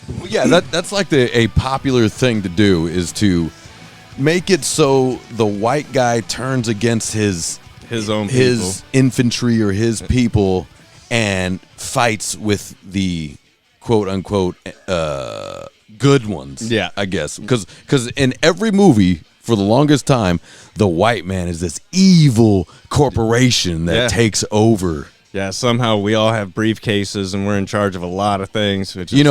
Well, yeah, that's like a popular thing to do is to make it so the white guy turns against his own his infantry or his people and fights with the quote unquote good ones. Yeah, I guess because in every movie for the longest time, the white man is this evil corporation that takes over. Yeah, somehow we all have briefcases and we're in charge of a lot of things. Which is,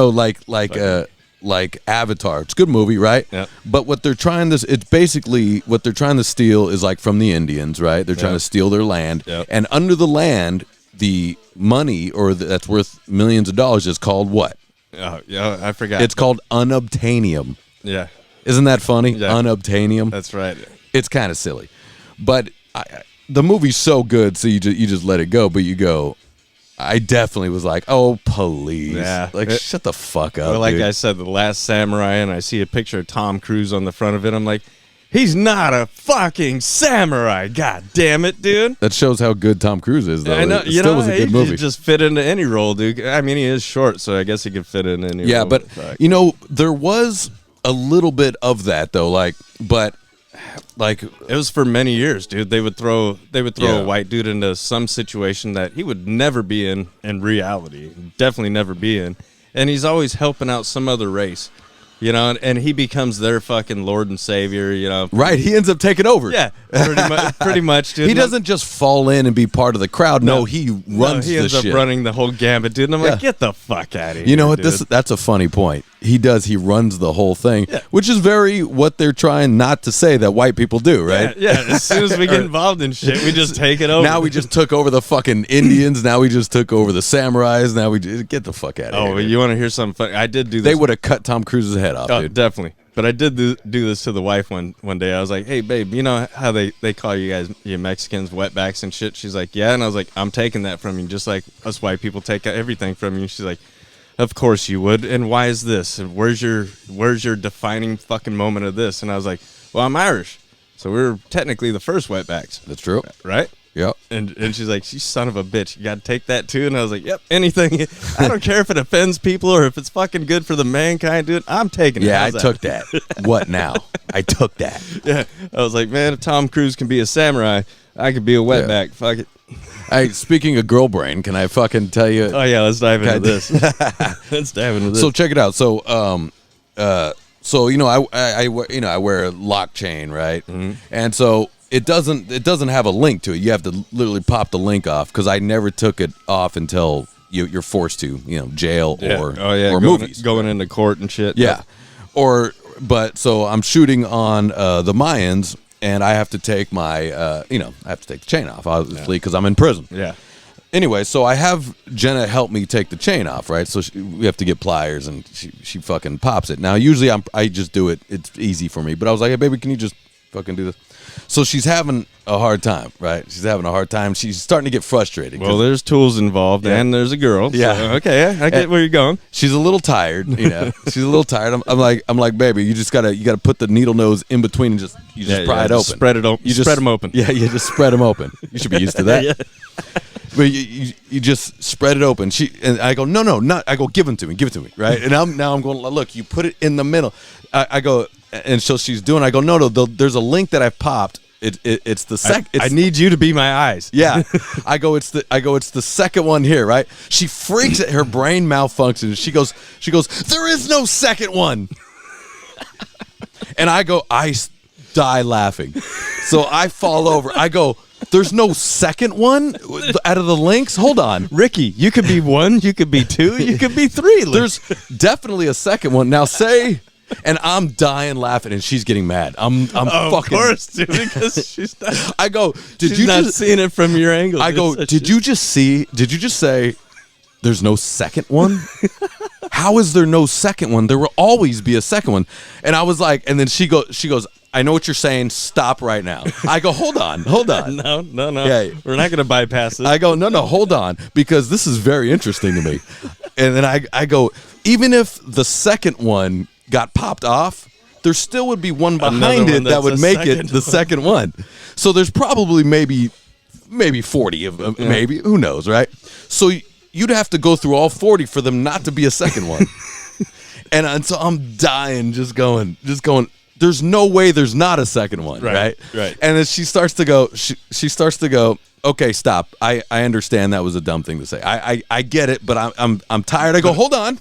like Avatar. It's a good movie, right? Yep. But what they're trying to, it's basically what they're trying to steal is like from the Indians, right? They're trying to steal their land, and under the land, the money that's worth millions of dollars is called what? Oh, yeah, I forgot. It's called unobtainium. Yeah. Isn't that funny? Yeah. Unobtainium. That's right. It's kind of silly, but the movie's so good, so you just let it go. But you go, I definitely was like, oh please, like shut the fuck up. Well, like dude. I said, The Last Samurai, and I see a picture of Tom Cruise on the front of it. I'm like, he's not a fucking samurai. God damn it, dude. That shows how good Tom Cruise is, though. I know. It still was a good movie. He just fit into any role, dude. I mean, he is short, so I guess he could fit in any role. Yeah, but there was a little bit of that though, like it was for many years, dude. They would throw a white dude into some situation that he would never be in reality. Definitely never be in. And he's always helping out some other race. You know, and he becomes their fucking Lord and Savior, you know. Right, he ends up taking over. Yeah, pretty much, dude. He doesn't just fall in and be part of the crowd. No, he runs he ends up running the whole gambit, dude. And I'm like, get the fuck out of here. You know what? Dude. That's a funny point. He runs the whole thing, which is very what they're trying not to say that white people do, right? Yeah, as soon as we get involved in shit, we just take it over. Now we just took over the fucking Indians. Now we just took over the samurais. Now we just get the fuck out of here. Oh, you want to hear something funny? I did do this. They would have cut Tom Cruise's head off, dude. Definitely. But I did do this to the wife one day. I was like, hey, babe, you know how they call you guys, you Mexicans, wetbacks and shit? She's like, yeah. And I was like, I'm taking that from you, just like us white people take everything from you. She's like, of course you would. And why is this? And where's your defining fucking moment of this? And I was like, well, I'm Irish. So we're technically the first wetbacks. That's true. Right? Yep. And she's like, you son of a bitch, you got to take that too. And I was like, yep, anything. I don't care if it offends people or if it's fucking good for the mankind, dude. I'm taking it. Yeah, I took that. What now? I took that. Yeah. I was like, man, if Tom Cruise can be a samurai, I could be a wetback. Fuck it. Hey, speaking of girl brain, can I fucking tell you? Oh yeah, let's dive into this. Let's dive into this. So check it out. So I wear a lock chain, right? Mm-hmm. And so it doesn't have a link to it. You have to literally pop the link off because I never took it off until you're forced to, jail or movies, going into court and shit. Yeah, so I'm shooting on the Mayans. And I have to take my, I have to take the chain off, obviously, because I'm in prison. Yeah. Anyway, so I have Jenna help me take the chain off, right? So we have to get pliers, and she fucking pops it. Now, usually I just do it. It's easy for me. But I was like, hey, baby, can you just fucking do this? So she's having a hard time, right? She's having a hard time. She's starting to get frustrated. Well, there's tools involved, and there's a girl. Yeah. So, okay, I get where you're going. She's a little tired, She's a little tired. I'm like, baby, you gotta put the needle nose in between and just pry it open. Spread it open. You spread them open. Yeah, you just spread them open. You should be used to that. But you just spread it open. And I go, no, not. I go, give them to me, right? And I'm going, look, you put it in the middle. I go, and so she's doing. I go, no, there's a link that I've popped. It's the second. I need you to be my eyes. Yeah, I go. It's the second one here, right? She freaks at her brain malfunctions. She goes. There is no second one. And I die laughing. So I fall over. I go, there's no second one out of the links? Hold on. Ricky, you could be one, you could be two, you could be three. There's definitely a second one. Now say, and I'm dying laughing, and she's getting mad. I'm fucking. Of course, dude, because she's not. I go, she's not seeing it from your angle. I go, did you just say there's no second one? How is there no second one? There will always be a second one. And I was like, and then she goes, I know what you're saying. Stop right now. I go, hold on. No. Yeah. We're not going to bypass this. I go, no, hold on, because this is very interesting to me. And then I go, even if the second one got popped off, there still would be one behind it that would make it the second one. So there's probably maybe 40 of them, maybe. Who knows, right? So you'd have to go through all 40 for them not to be a second one. And so I'm dying, just going. There's no way there's not a second one, right? Right. And then she starts to go. She starts to go. Okay, stop. I understand that was a dumb thing to say. I get it, but I'm tired. I go, hold on.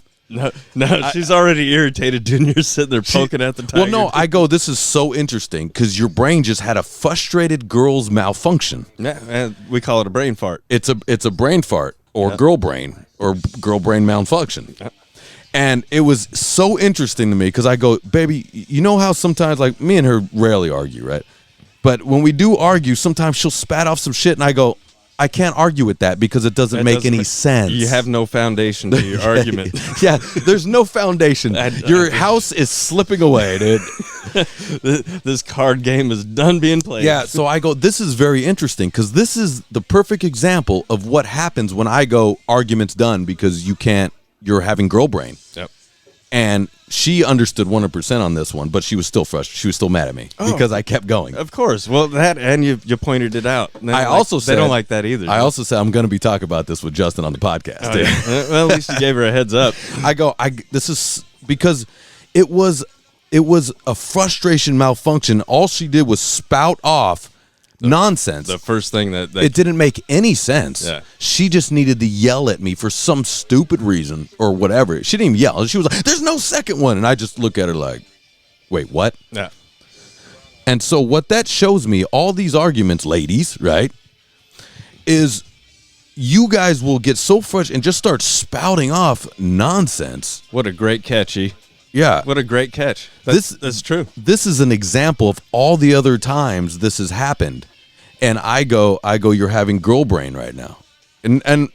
No, she's already irritated, dude. You're sitting there poking at the tiger. Well, no, I go, this is so interesting because your brain just had a frustrated girl's malfunction. Yeah, and we call it a brain fart. It's a brain fart or girl brain malfunction. Yeah. And it was so interesting to me because I go, baby, you know how sometimes, like, me and her rarely argue, right? But when we do argue, sometimes she'll spat off some shit, and I go, I can't argue with that because it doesn't make any sense. You have no foundation to your argument. Yeah, there's no foundation. Your house is slipping away, dude. This card game is done being played. Yeah, so I go, this is very interesting because this is the perfect example of what happens when I go, argument's done because you're having girl brain. Yep. And she understood 100% on this one, but she was still frustrated. She was still mad at me because I kept going. Of course. Well, that, and you pointed it out. I also said they don't like that either. I also said I'm going to be talking about this with Justin on the podcast. Oh, yeah. Well, at least you gave her a heads up. This is because it was a frustration malfunction. All she did was spout off nonsense. The first thing that it didn't make any sense. Yeah. She just needed to yell at me for some stupid reason or whatever. She didn't even yell. She was like, "There's no second one," and I just look at her like, "Wait, what?" Yeah. And so what that shows me, all these arguments, ladies, right, is you guys will get so frustrated and just start spouting off nonsense. What a great catchy. Yeah. What a great catch. That's true. This is an example of all the other times this has happened. And I go, you're having girl brain right now. And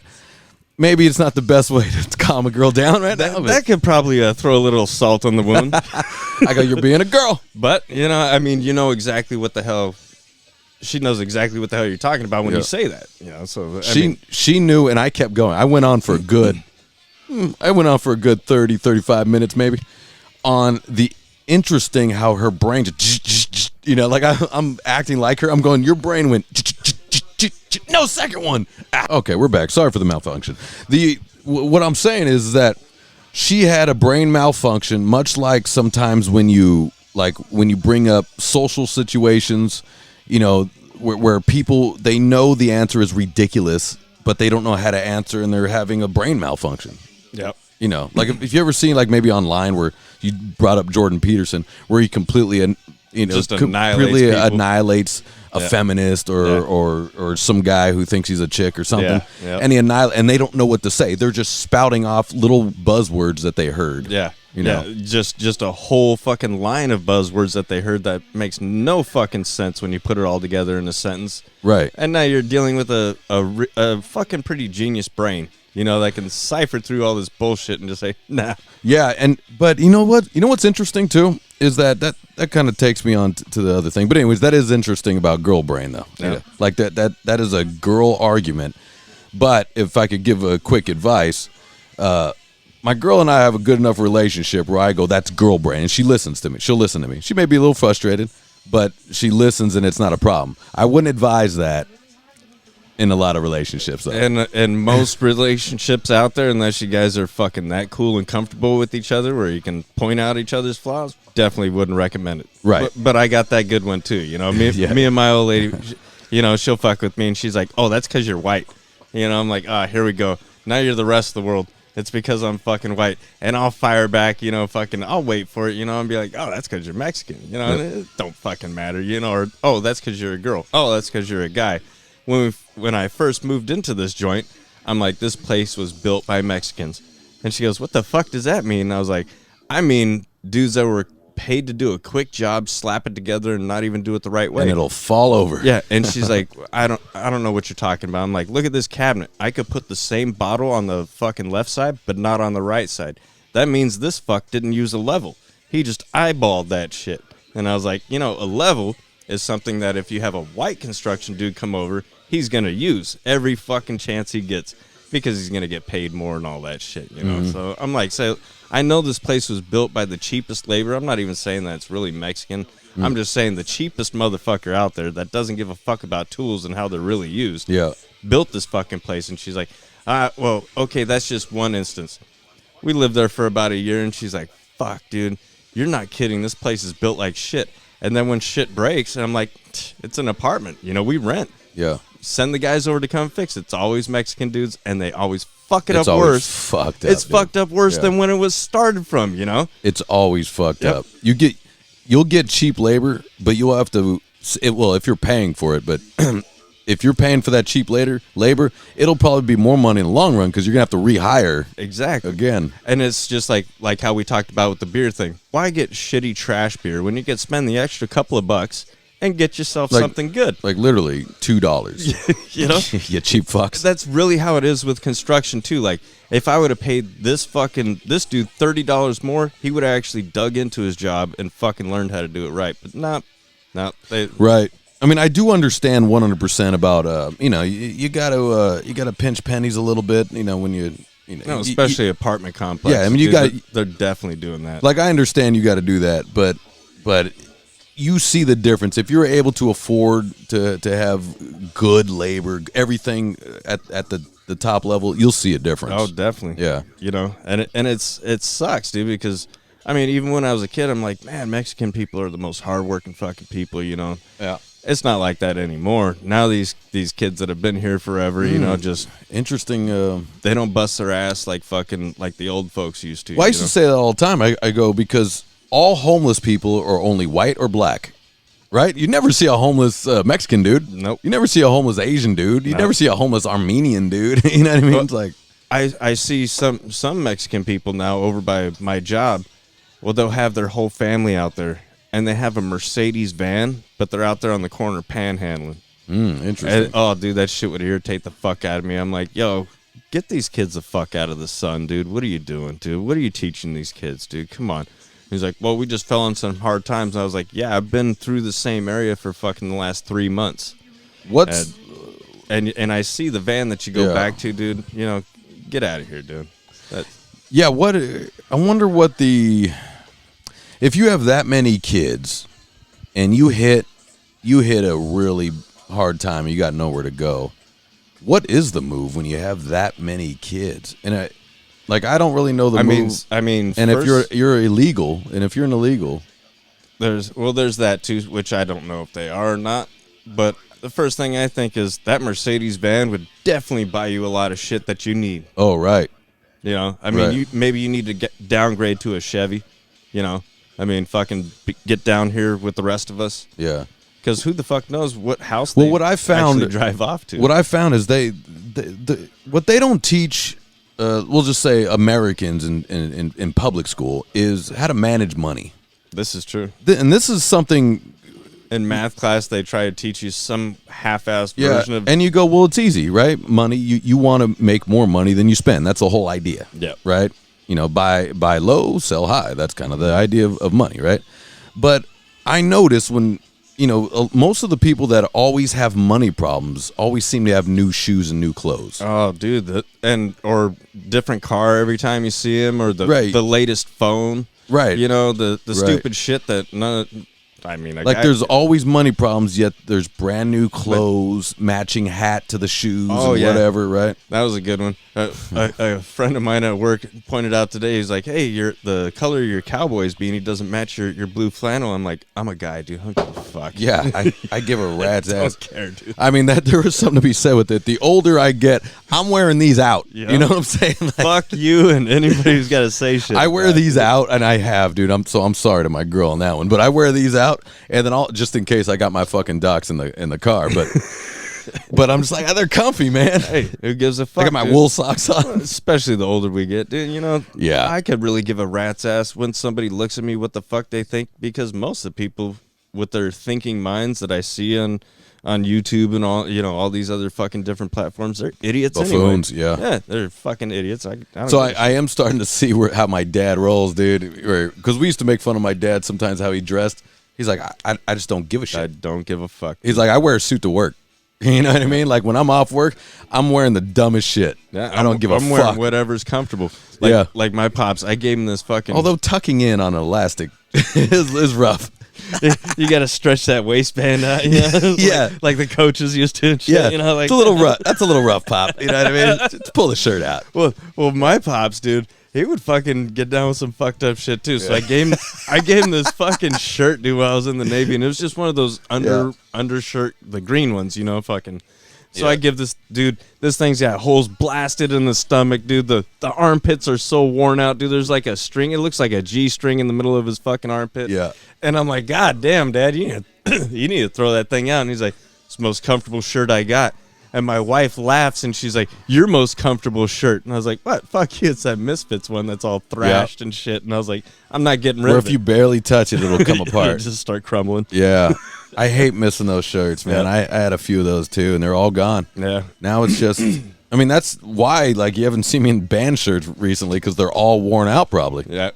maybe it's not the best way to calm a girl down right now. That could probably throw a little salt on the wound. I go, you're being a girl. But, I mean, you know exactly what the hell. She knows exactly what the hell you're talking about when you say that. So she knew, and I kept going. I went on for a good 30, 35 minutes maybe on the interesting how her brain just, like I'm acting like her. I'm going, your brain went, no second one. Okay, we're back. Sorry for the malfunction. What I'm saying is that she had a brain malfunction, much like sometimes when you bring up social situations, where people, they know the answer is ridiculous, but they don't know how to answer, and they're having a brain malfunction. Yep. Like if you ever seen, like, maybe online where you brought up Jordan Peterson, where he completely, just annihilates a feminist or some guy who thinks he's a chick or something, and and they don't know what to say. They're just spouting off little buzzwords that they heard. Yeah. Just a whole fucking line of buzzwords that they heard that makes no fucking sense when you put it all together in a sentence. Right. And now you're dealing with a fucking pretty genius brain, that can cipher through all this bullshit and just say, nah. Yeah, but you know what? You know what's interesting too is that kind of takes me on to the other thing. But anyways, that is interesting about girl brain though. Yeah. Like that is a girl argument. But if I could give a quick advice, my girl and I have a good enough relationship where I go, that's girl brain, and she listens to me. She'll listen to me. She may be a little frustrated, but she listens, and it's not a problem. I wouldn't advise that in a lot of relationships, though. And most relationships out there, unless you guys are fucking that cool and comfortable with each other, where you can point out each other's flaws, definitely wouldn't recommend it. Right. But I got that good one too. Me and my old lady, she'll fuck with me, and she's like, "Oh, that's because you're white." I'm like, "Ah, here we go. Now you're the rest of the world. It's because I'm fucking white." And I'll fire back, I'll wait for it, and be like, "Oh, that's because you're Mexican." It don't fucking matter, or, "Oh, that's because you're a girl. Oh, that's because you're a guy." When I first moved into this joint, I'm like, this place was built by Mexicans. And she goes, "What the fuck does that mean?" And I was like, I mean dudes that were paid to do a quick job, slap it together, and not even do it the right way. And it'll fall over. Yeah, and she's like, I don't know what you're talking about. I'm like, look at this cabinet. I could put the same bottle on the fucking left side, but not on the right side. That means this fuck didn't use a level. He just eyeballed that shit. And I was like, a level is something that if you have a white construction dude come over, he's going to use every fucking chance he gets because he's going to get paid more and all that shit, So I'm like, I know this place was built by the cheapest labor. I'm not even saying that it's really Mexican. I'm just saying the cheapest motherfucker out there that doesn't give a fuck about tools and how they're really used built this fucking place. And she's like, well, okay, that's just one instance. We lived there for about a year, and she's like, fuck, dude, you're not kidding. This place is built like shit. And then when shit breaks, and I'm like, it's an apartment. You know, we rent. Yeah. Send the guys over to come fix it. It's always Mexican dudes, and they always fuck it It's up always worse. fucked up, It's dude. fucked up worse Yeah. than when it was started from, you know? It's always fucked Yep. up. You'll get cheap labor, but you'll have to. Well, if you're paying for it, but if you're paying for that cheap labor, it'll probably be more money in the long run because you're gonna have to rehire Exactly. again. And it's just like how we talked about with the beer thing. Why get shitty trash beer when you could spend the extra couple of bucks and get yourself something good? Like literally $2. You know? You cheap fucks. That's really how it is with construction too. Like if I would have paid this dude $30 more, he would have actually dug into his job and fucking learned how to do it right. But no, Right. I mean, I do understand 100% about you gotta pinch pennies a little bit. You know when no, especially apartment complex. Yeah, I mean, they're definitely doing that. like I understand you got to do that, but you see the difference if you're able to afford to have good labor, everything at the top level. You'll see a difference. Oh, definitely. Yeah. You know, and it sucks, dude, because I mean, even when I was a kid, I'm like, man, Mexican people are the most hardworking fucking people, you know. Yeah. It's not like that anymore. Now these kids that have been here forever, you know, just Interesting. they don't bust their ass like fucking like the old folks used to. Well, I you used know? to say that all the time. I go because all homeless people are only white or black, right? You never see a homeless Mexican dude. Nope. You never see a homeless Asian dude. You never see a homeless Armenian dude. You know what I mean? Well, It's like I see some Mexican people now over by my job. Well, they'll have their whole family out there, and they have a Mercedes van, but they're out there on the corner panhandling. interesting. And, oh, dude, that shit would irritate the fuck out of me. I'm like, yo, get these kids the fuck out of the sun, dude. What are you doing, dude? What are you teaching these kids, dude? Come on. He's like, well, we just fell on some hard times. And I was like, yeah, I've been through the same area for fucking the last 3 months. What's And I see the van that you go Yeah. back to, dude. You know, get out of here, dude. yeah? What I wonder what if you have that many kids and you hit a really hard time and you got nowhere to go. What is the move when you have that many kids? And I don't really know the move. I mean, And first, if you're illegal, and if you're an illegal, there's that too, which I don't know if they are or not. But the first thing I think is that Mercedes van would definitely buy you a lot of shit that you need. oh right, You know, I mean, Right. maybe you need to downgrade to a Chevy. You know, I mean, fucking get down here with the rest of us. yeah. Because who the fuck knows what house Well, they what I found- actually drive off to. What I found is what they don't teach. We'll just say Americans in public school is how to manage money. This is true. And this is something. In math class, they try to teach you some half-assed version of. And you go, well, it's easy, right? Money, you want to make more money than you spend. That's the whole idea. Yeah. Right? You know, buy low, sell high. That's kind of the idea of money, right? But I notice when, most of the people that always have money problems always seem to have new shoes and new clothes. Oh, dude, or different car every time you see him, or the Right. the latest phone. Right. You know, the Right. stupid shit that none. I mean, There's always money problems, yet there's brand new clothes, matching hat to the shoes, Oh, and yeah. whatever, right? That was a good one. A friend of mine at work pointed out today. He's like, "Hey, the color of your Cowboys beanie doesn't match your blue flannel." I'm like, "I'm a guy, dude. I don't give a fuck." Yeah, I give a rat's ass. Don't care, dude. I mean, there is something to be said with it. The older I get, I'm wearing these out. Yeah. You know what I'm saying? Like, Fuck you and anybody who's got to say shit. I wear about these it. out, and I have, dude. I'm sorry to my girl on that one, but I wear these out, and then just in case I got my fucking ducks in the car, but but I'm just like, they're comfy, man. Hey, who gives a fuck? I got my dude? wool socks on. Especially the older we get, dude. You know, Yeah. I could really give a rat's ass when somebody looks at me what the fuck they think, because most of the people with their thinking minds that I see on YouTube and all these other fucking different platforms, they're idiots. Buffoons, anyway. yeah. Yeah, they're fucking idiots. I don't So give a I am starting to see how my dad rolls, dude. Because we used to make fun of my dad sometimes how he dressed. He's like, I just don't give a shit. I shit. don't give a fuck. He's like, I wear a suit to work. You know what I mean? Like when I'm off work, I'm wearing the dumbest shit. Yeah, I don't give a I'm wearing fuck. whatever's comfortable. Yeah. Like my pops, I gave him this fucking. Although tucking in on elastic is rough. You got to stretch that waistband out. You know? Yeah. like the coaches used to. And shit, Yeah, you know, it's a little rough. That's a little rough, Pop. You know what I mean? Just pull the shirt out. Well, my pops, dude, He would fucking get down with some fucked up shit too. So I gave him this fucking shirt, dude, while I was in the Navy, and it was just one of those undershirt, the green ones, you know, fucking. So I give this dude, this thing's got holes blasted in the stomach, dude. The armpits are so worn out, dude. There's like a string. It looks like a G string in the middle of his fucking armpit. Yeah. And I'm like, God damn, Dad, you need to throw that thing out. And he's like, it's the most comfortable shirt I got. And my wife laughs, and she's like, your most comfortable shirt. And I was like, what? Fuck you. It's that Misfits one that's all thrashed and shit. And I was like, I'm not getting rid of it. Or if you barely touch it, it'll come apart. It'll just start crumbling. Yeah. I hate missing those shirts, man. Yeah. I had a few of those too, and they're all gone. Yeah. Now it's just, I mean, that's why, like, you haven't seen me in band shirts recently, because they're all worn out probably. Yeah.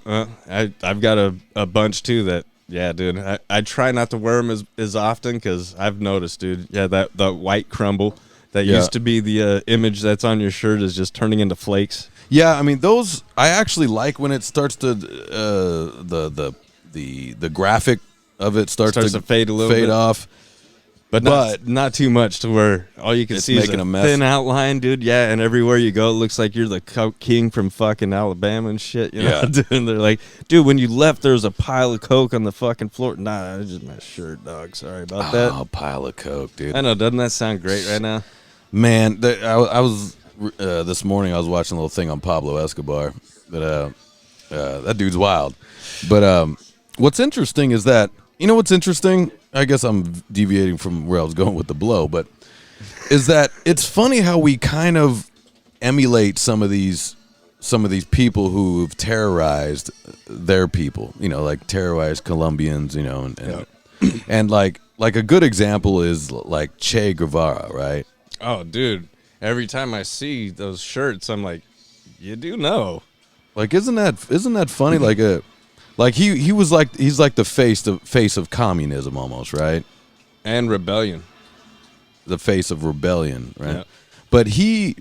I've got a bunch too that, yeah, dude. I try not to wear them as often because I've noticed, dude. Yeah, the white crumble that used to be the image that's on your shirt is just turning into flakes. Yeah, I mean, those, I actually like when it starts to, the graphic of it starts to fade a little bit off. But not too much to where all you can see is a mess. Thin outline, dude. Yeah, and everywhere you go, it looks like you're the Coke King from fucking Alabama and shit. You know? Yeah. Dude, and they're like, dude, when you left, there was a pile of Coke on the fucking floor. Nah, it's just my shirt, dog. Sorry about that. Oh, pile of Coke, dude. I know, doesn't that sound great right now? Man, I was this morning, I was watching a little thing on Pablo Escobar. But that dude's wild. But what's interesting is that, you know what's interesting? I guess I'm deviating from where I was going with the blow, but is that it's funny how we kind of emulate some of these people who've terrorized their people, you know, like terrorized Colombians, you know, and like a good example is like Che Guevara, right? Oh, dude, every time I see those shirts, I'm like, you do know. Like, isn't that funny? Like he's like the face of communism almost, right? And rebellion. The face of rebellion, right? Yeah. But he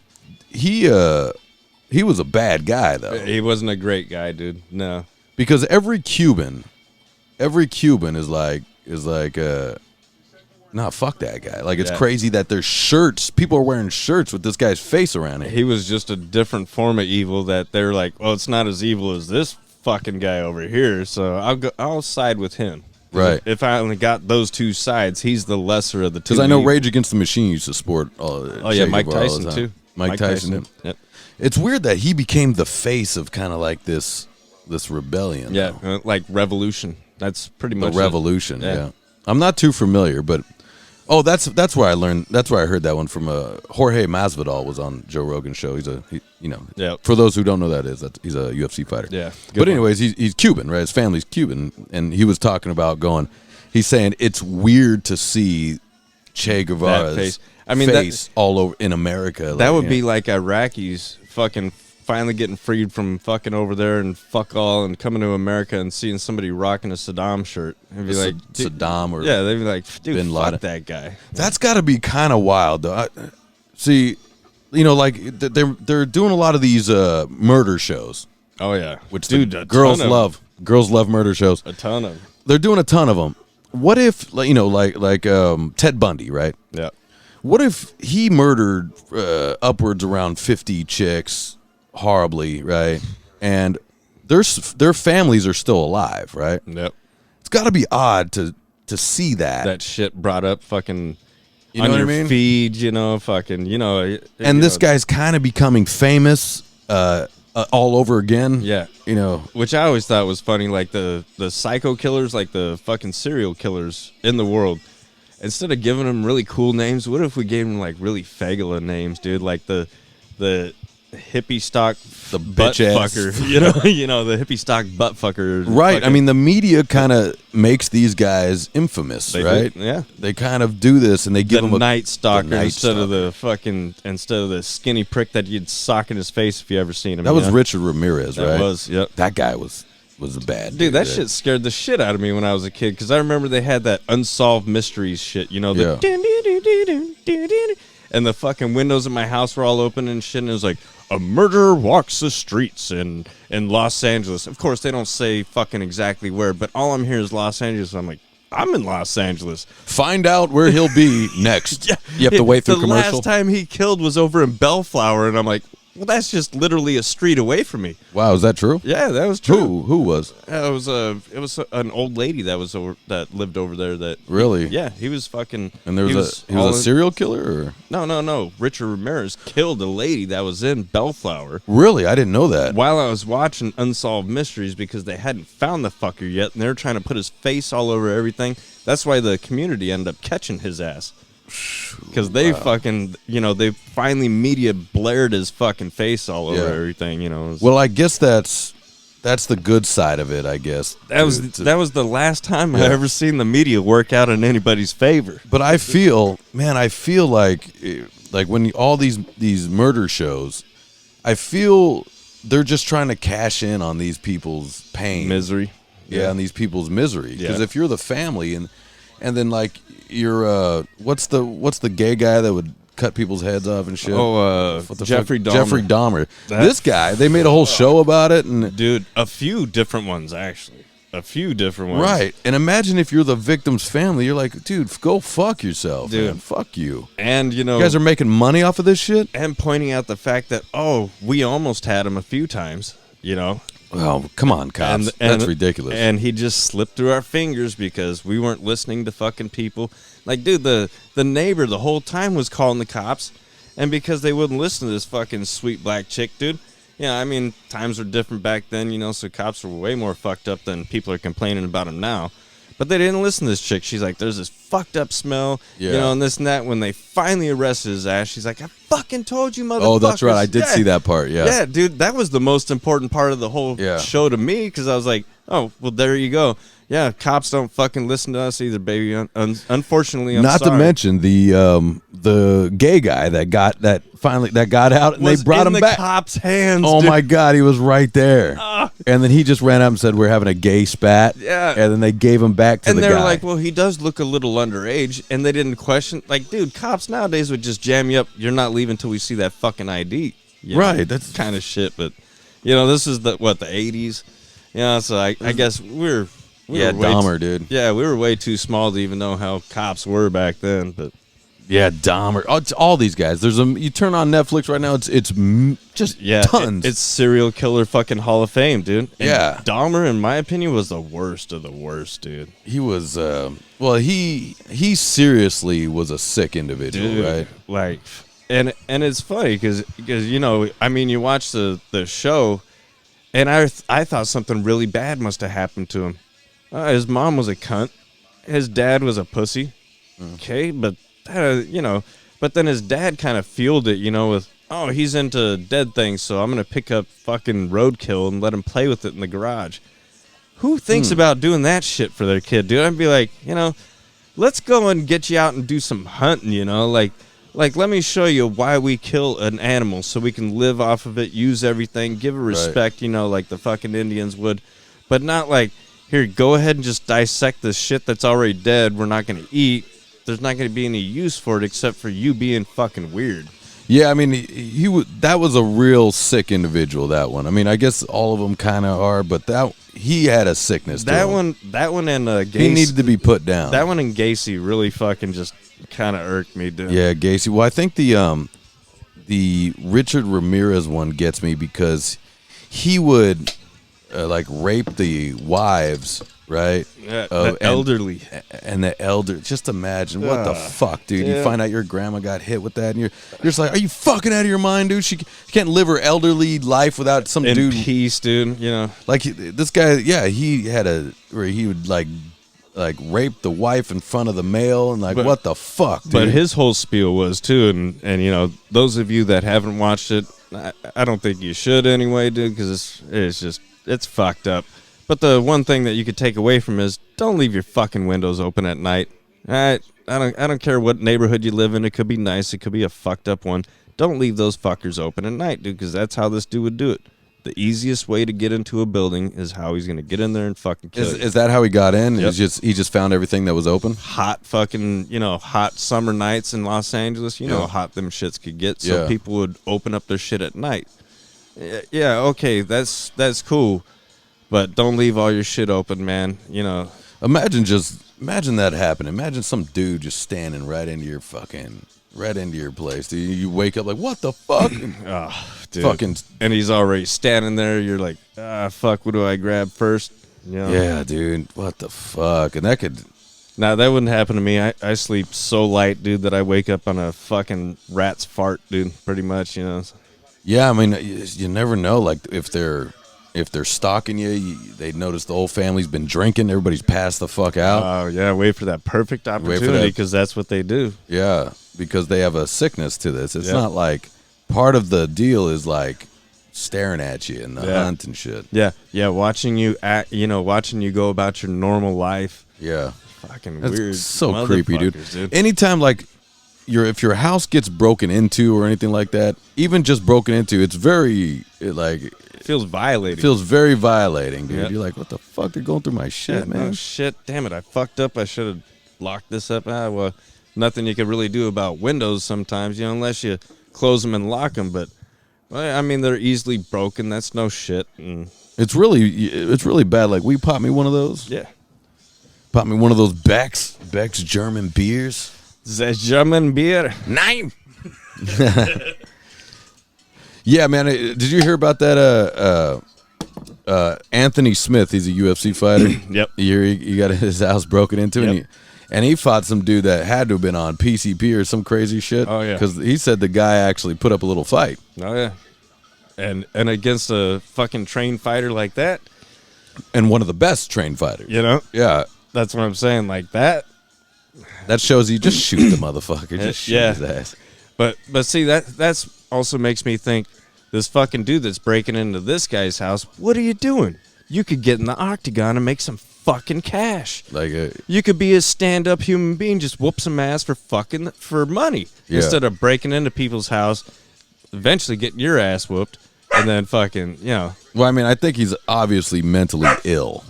was a bad guy though. He wasn't a great guy, dude. No. Because every Cuban is like nah, fuck that guy. Like, it's crazy that there's shirts. People are wearing shirts with this guy's face around it. He was just a different form of evil that they're like, well, it's not as evil as this fucking guy over here, so I'll side with him. Right. If I only got those two sides, he's the lesser of the two. Because I know Rage Against the Machine used to sport. Mike Tyson too. Mike Tyson. Yep. It's weird that he became the face of kind of like this rebellion. Yeah, like revolution. That's pretty much the revolution. Yeah. Yeah. I'm not too familiar, but that's where I learned. That's where I heard that one from. Jorge Masvidal was on Joe Rogan's show. For those who don't know he's a UFC fighter. Yeah. But anyways, he's Cuban, right? His family's Cuban, and he was talking about he's saying it's weird to see Che Guevara's face all over in America. That would be like Iraqis fucking finally getting freed from fucking over there and fuck all and coming to America and seeing somebody rocking a Saddam shirt. It'd be like Saddam or they'd be like, dude, Bin Laden. fuck that guy. That's got to be kind of wild, though. See, you know, like they're doing a lot of these murder shows. Oh yeah, which girls love. Girls love murder shows. A ton of them. They're doing a ton of them. What if, like Ted Bundy, right? Yeah. What if he murdered upwards around 50 chicks horribly, right? And their families are still alive, right? Yep. It's got to be odd to see that shit brought up fucking you know on what your I mean? feed, you know, fucking, you know. And this guy's kind of becoming famous all over again. Yeah. You know. Which I always thought was funny, like the psycho killers, like the fucking serial killers in the world. Instead of giving them really cool names, what if we gave them like really fagula names, dude? Like the hippie stock, the butt bitch ass fucker, you know, the hippie stock butt fucker. Right. Fucking, I mean, the media kind of makes these guys infamous, right? Yeah. They kind of do this, and they give them Night Stalker instead of the skinny prick that you'd sock in his face if you ever seen him. That was Richard Ramirez, right? That was. Yep. That guy was a bad dude. That shit scared the shit out of me when I was a kid, because I remember they had that Unsolved Mysteries shit, you know, and the fucking windows in my house were all open and shit, and it was like, a murderer walks the streets in Los Angeles. Of course, they don't say fucking exactly where, but all I'm hearing is Los Angeles. I'm like, I'm in Los Angeles. Find out where he'll be next. You have to wait through commercial. The last time he killed was over in Bellflower, and I'm like, well, that's just literally a street away from me. Wow, is that true? Yeah, that was true. Who was? It was an old lady that lived over there. That Really? he was fucking. And he was a serial killer, or no. Richard Ramirez killed a lady that was in Bellflower. really? I didn't know that. While I was watching Unsolved Mysteries, because they hadn't found the fucker yet, and they were trying to put his face all over everything. That's why the community ended up catching his ass. Because they fucking, they finally media blared his fucking face all over everything, Well, I guess that's the good side of it, I guess. That was the last time I ever seen the media work out in anybody's favor. But I feel like when all these murder shows, I feel they're just trying to cash in on these people's pain, misery, on these people's misery. Because if you're the family and then like you're what's the gay guy that would cut people's heads off and shit? Jeffrey Dahmer. Jeffrey Dahmer. This guy, they made a whole show about it, and dude, a few different ones actually. A few different ones. Right. And imagine if you're the victim's family, you're like, dude, go fuck yourself, dude. Man. Fuck you. And you guys are making money off of this shit? And pointing out the fact that, we almost had him a few times, Well, come on, cops. That's ridiculous. And he just slipped through our fingers because we weren't listening to fucking people. Like, dude, the neighbor the whole time was calling the cops, and because they wouldn't listen to this fucking sweet black chick, dude. Yeah, I mean, times were different back then, so cops were way more fucked up than people are complaining about them now. But they didn't listen to this chick. She's like, there's this fucked up smell, and this and that. When they finally arrested his ass, she's like, I fucking told you, motherfuckers. Oh, that's right. I did see that part, yeah. Yeah, dude, that was the most important part of the whole show to me, because I was like, oh, well, there you go. Yeah, cops don't fucking listen to us either, baby. Unfortunately, I'm Not sorry. to mention the gay guy that got out, and they brought him back. Cops' hands. Oh dude. my God, he was right there. And then he just ran up and said, "We're having a gay spat." Yeah. And then they gave him back to the guy. And they're like, "Well, he does look a little underage," and they didn't question. Like, dude, cops nowadays would just jam you up. You're not leaving until we see that fucking ID. Right. That's kind of shit. But this is the 80s. So I guess we were Dahmer, dude. Yeah, we were way too small to even know how cops were back then. But yeah, Dahmer. Oh, it's all these guys. You turn on Netflix right now. It's just tons. It's serial killer fucking Hall of Fame, dude. And yeah, Dahmer, in my opinion, was the worst of the worst, dude. He was. He seriously was a sick individual, dude, right? Like, and it's funny because I mean, you watch the show, and I thought something really bad must have happened to him. His mom was a cunt. His dad was a pussy. Okay, but but then his dad kind of fueled it, with, he's into dead things, so I'm gonna pick up fucking roadkill and let him play with it in the garage. Who thinks about doing that shit for their kid, dude? I'd be like, let's go and get you out and do some hunting, like let me show you why we kill an animal so we can live off of it, use everything, give it respect, like the fucking Indians would, but not like, here, go ahead and just dissect this shit that's already dead. We're not going to eat. There's not going to be any use for it except for you being fucking weird. Yeah, I mean, that was a real sick individual, that one. I mean, I guess all of them kind of are, but he had a sickness to him. That one and Gacy. He needed to be put down. That one and Gacy really fucking just kind of irked me, dude. Yeah, Gacy. Well, I think the Richard Ramirez one gets me because he would rape the wives, right? Yeah, the elderly. And the elder. Just imagine, what the fuck, dude? Yeah. You find out your grandma got hit with that, and you're just like, are you fucking out of your mind, dude? She can't live her elderly life without some dude. In peace, dude, Like, this guy, he had where he would, like rape the wife in front of the male, and what the fuck, dude? But his whole spiel was, too, and those of you that haven't watched it, I don't think you should anyway, dude, because it's fucked up. But the one thing that you could take away from is don't leave your fucking windows open at night. I don't care what neighborhood you live in. It could be nice. It could be a fucked up one. Don't leave those fuckers open at night, dude, because that's how this dude would do it. The easiest way to get into a building is how he's going to get in there and fucking kill you. Is that how he got in? Yep. He just found everything that was open? Hot fucking, hot summer nights in Los Angeles. You know how hot them shits could get. So people would open up their shit at night. Yeah, okay, that's cool. But don't leave all your shit open, man. Imagine that happening. Imagine some dude just standing right into your place. Dude. You wake up like, what the fuck? Oh, dude. Fucking, and he's already standing there. You're like, fuck, what do I grab first? You know? Yeah, dude. What the fuck? And that could. Now, that wouldn't happen to me. I sleep so light, dude, that I wake up on a fucking rat's fart, dude, pretty much, you know. Yeah, I mean, you never know. Like, if they're stalking you, they notice the whole family's been drinking. Everybody's passed the fuck out. Oh, yeah, wait for that perfect opportunity because that's what they do. Yeah, because they have a sickness to this. It's not like part of the deal is like staring at you in the hunt and shit. Yeah, watching you act, watching you go about your normal life. Yeah. Fucking That's weird. so creepy, dude. Anytime, like, if your house gets broken into or anything like that, even just broken into, it's very, it feels violating. Feels very violating, dude. Yep. You're like, what the fuck? They're going through my shit, man. Oh, shit. Damn it. I fucked up. I should have locked this up. Well, nothing you can really do about windows sometimes, unless you close them and lock them. But, well, I mean, they're easily broken. That's no shit. And it's really bad. Like, we pop me one of those. Yeah. Pop me one of those Beck's German beers. The German beer. Nine. Yeah, man. Did you hear about that? Anthony Smith. He's a UFC fighter. Yep. He got his house broken into, and he fought some dude that had to have been on PCP or some crazy shit. Oh yeah. Because he said the guy actually put up a little fight. Oh yeah. And against a fucking trained fighter like that, and one of the best trained fighters. Yeah. That's what I'm saying. Like that. That shows you just shoot the motherfucker. Just shoot his ass. But see, that's also makes me think, this fucking dude that's breaking into this guy's house, what are you doing? You could get in the octagon and make some fucking cash. You could be a stand-up human being, just whoop some ass for money. Instead of breaking into people's house, eventually getting your ass whooped, and then fucking, Well, I mean, I think he's obviously mentally ill.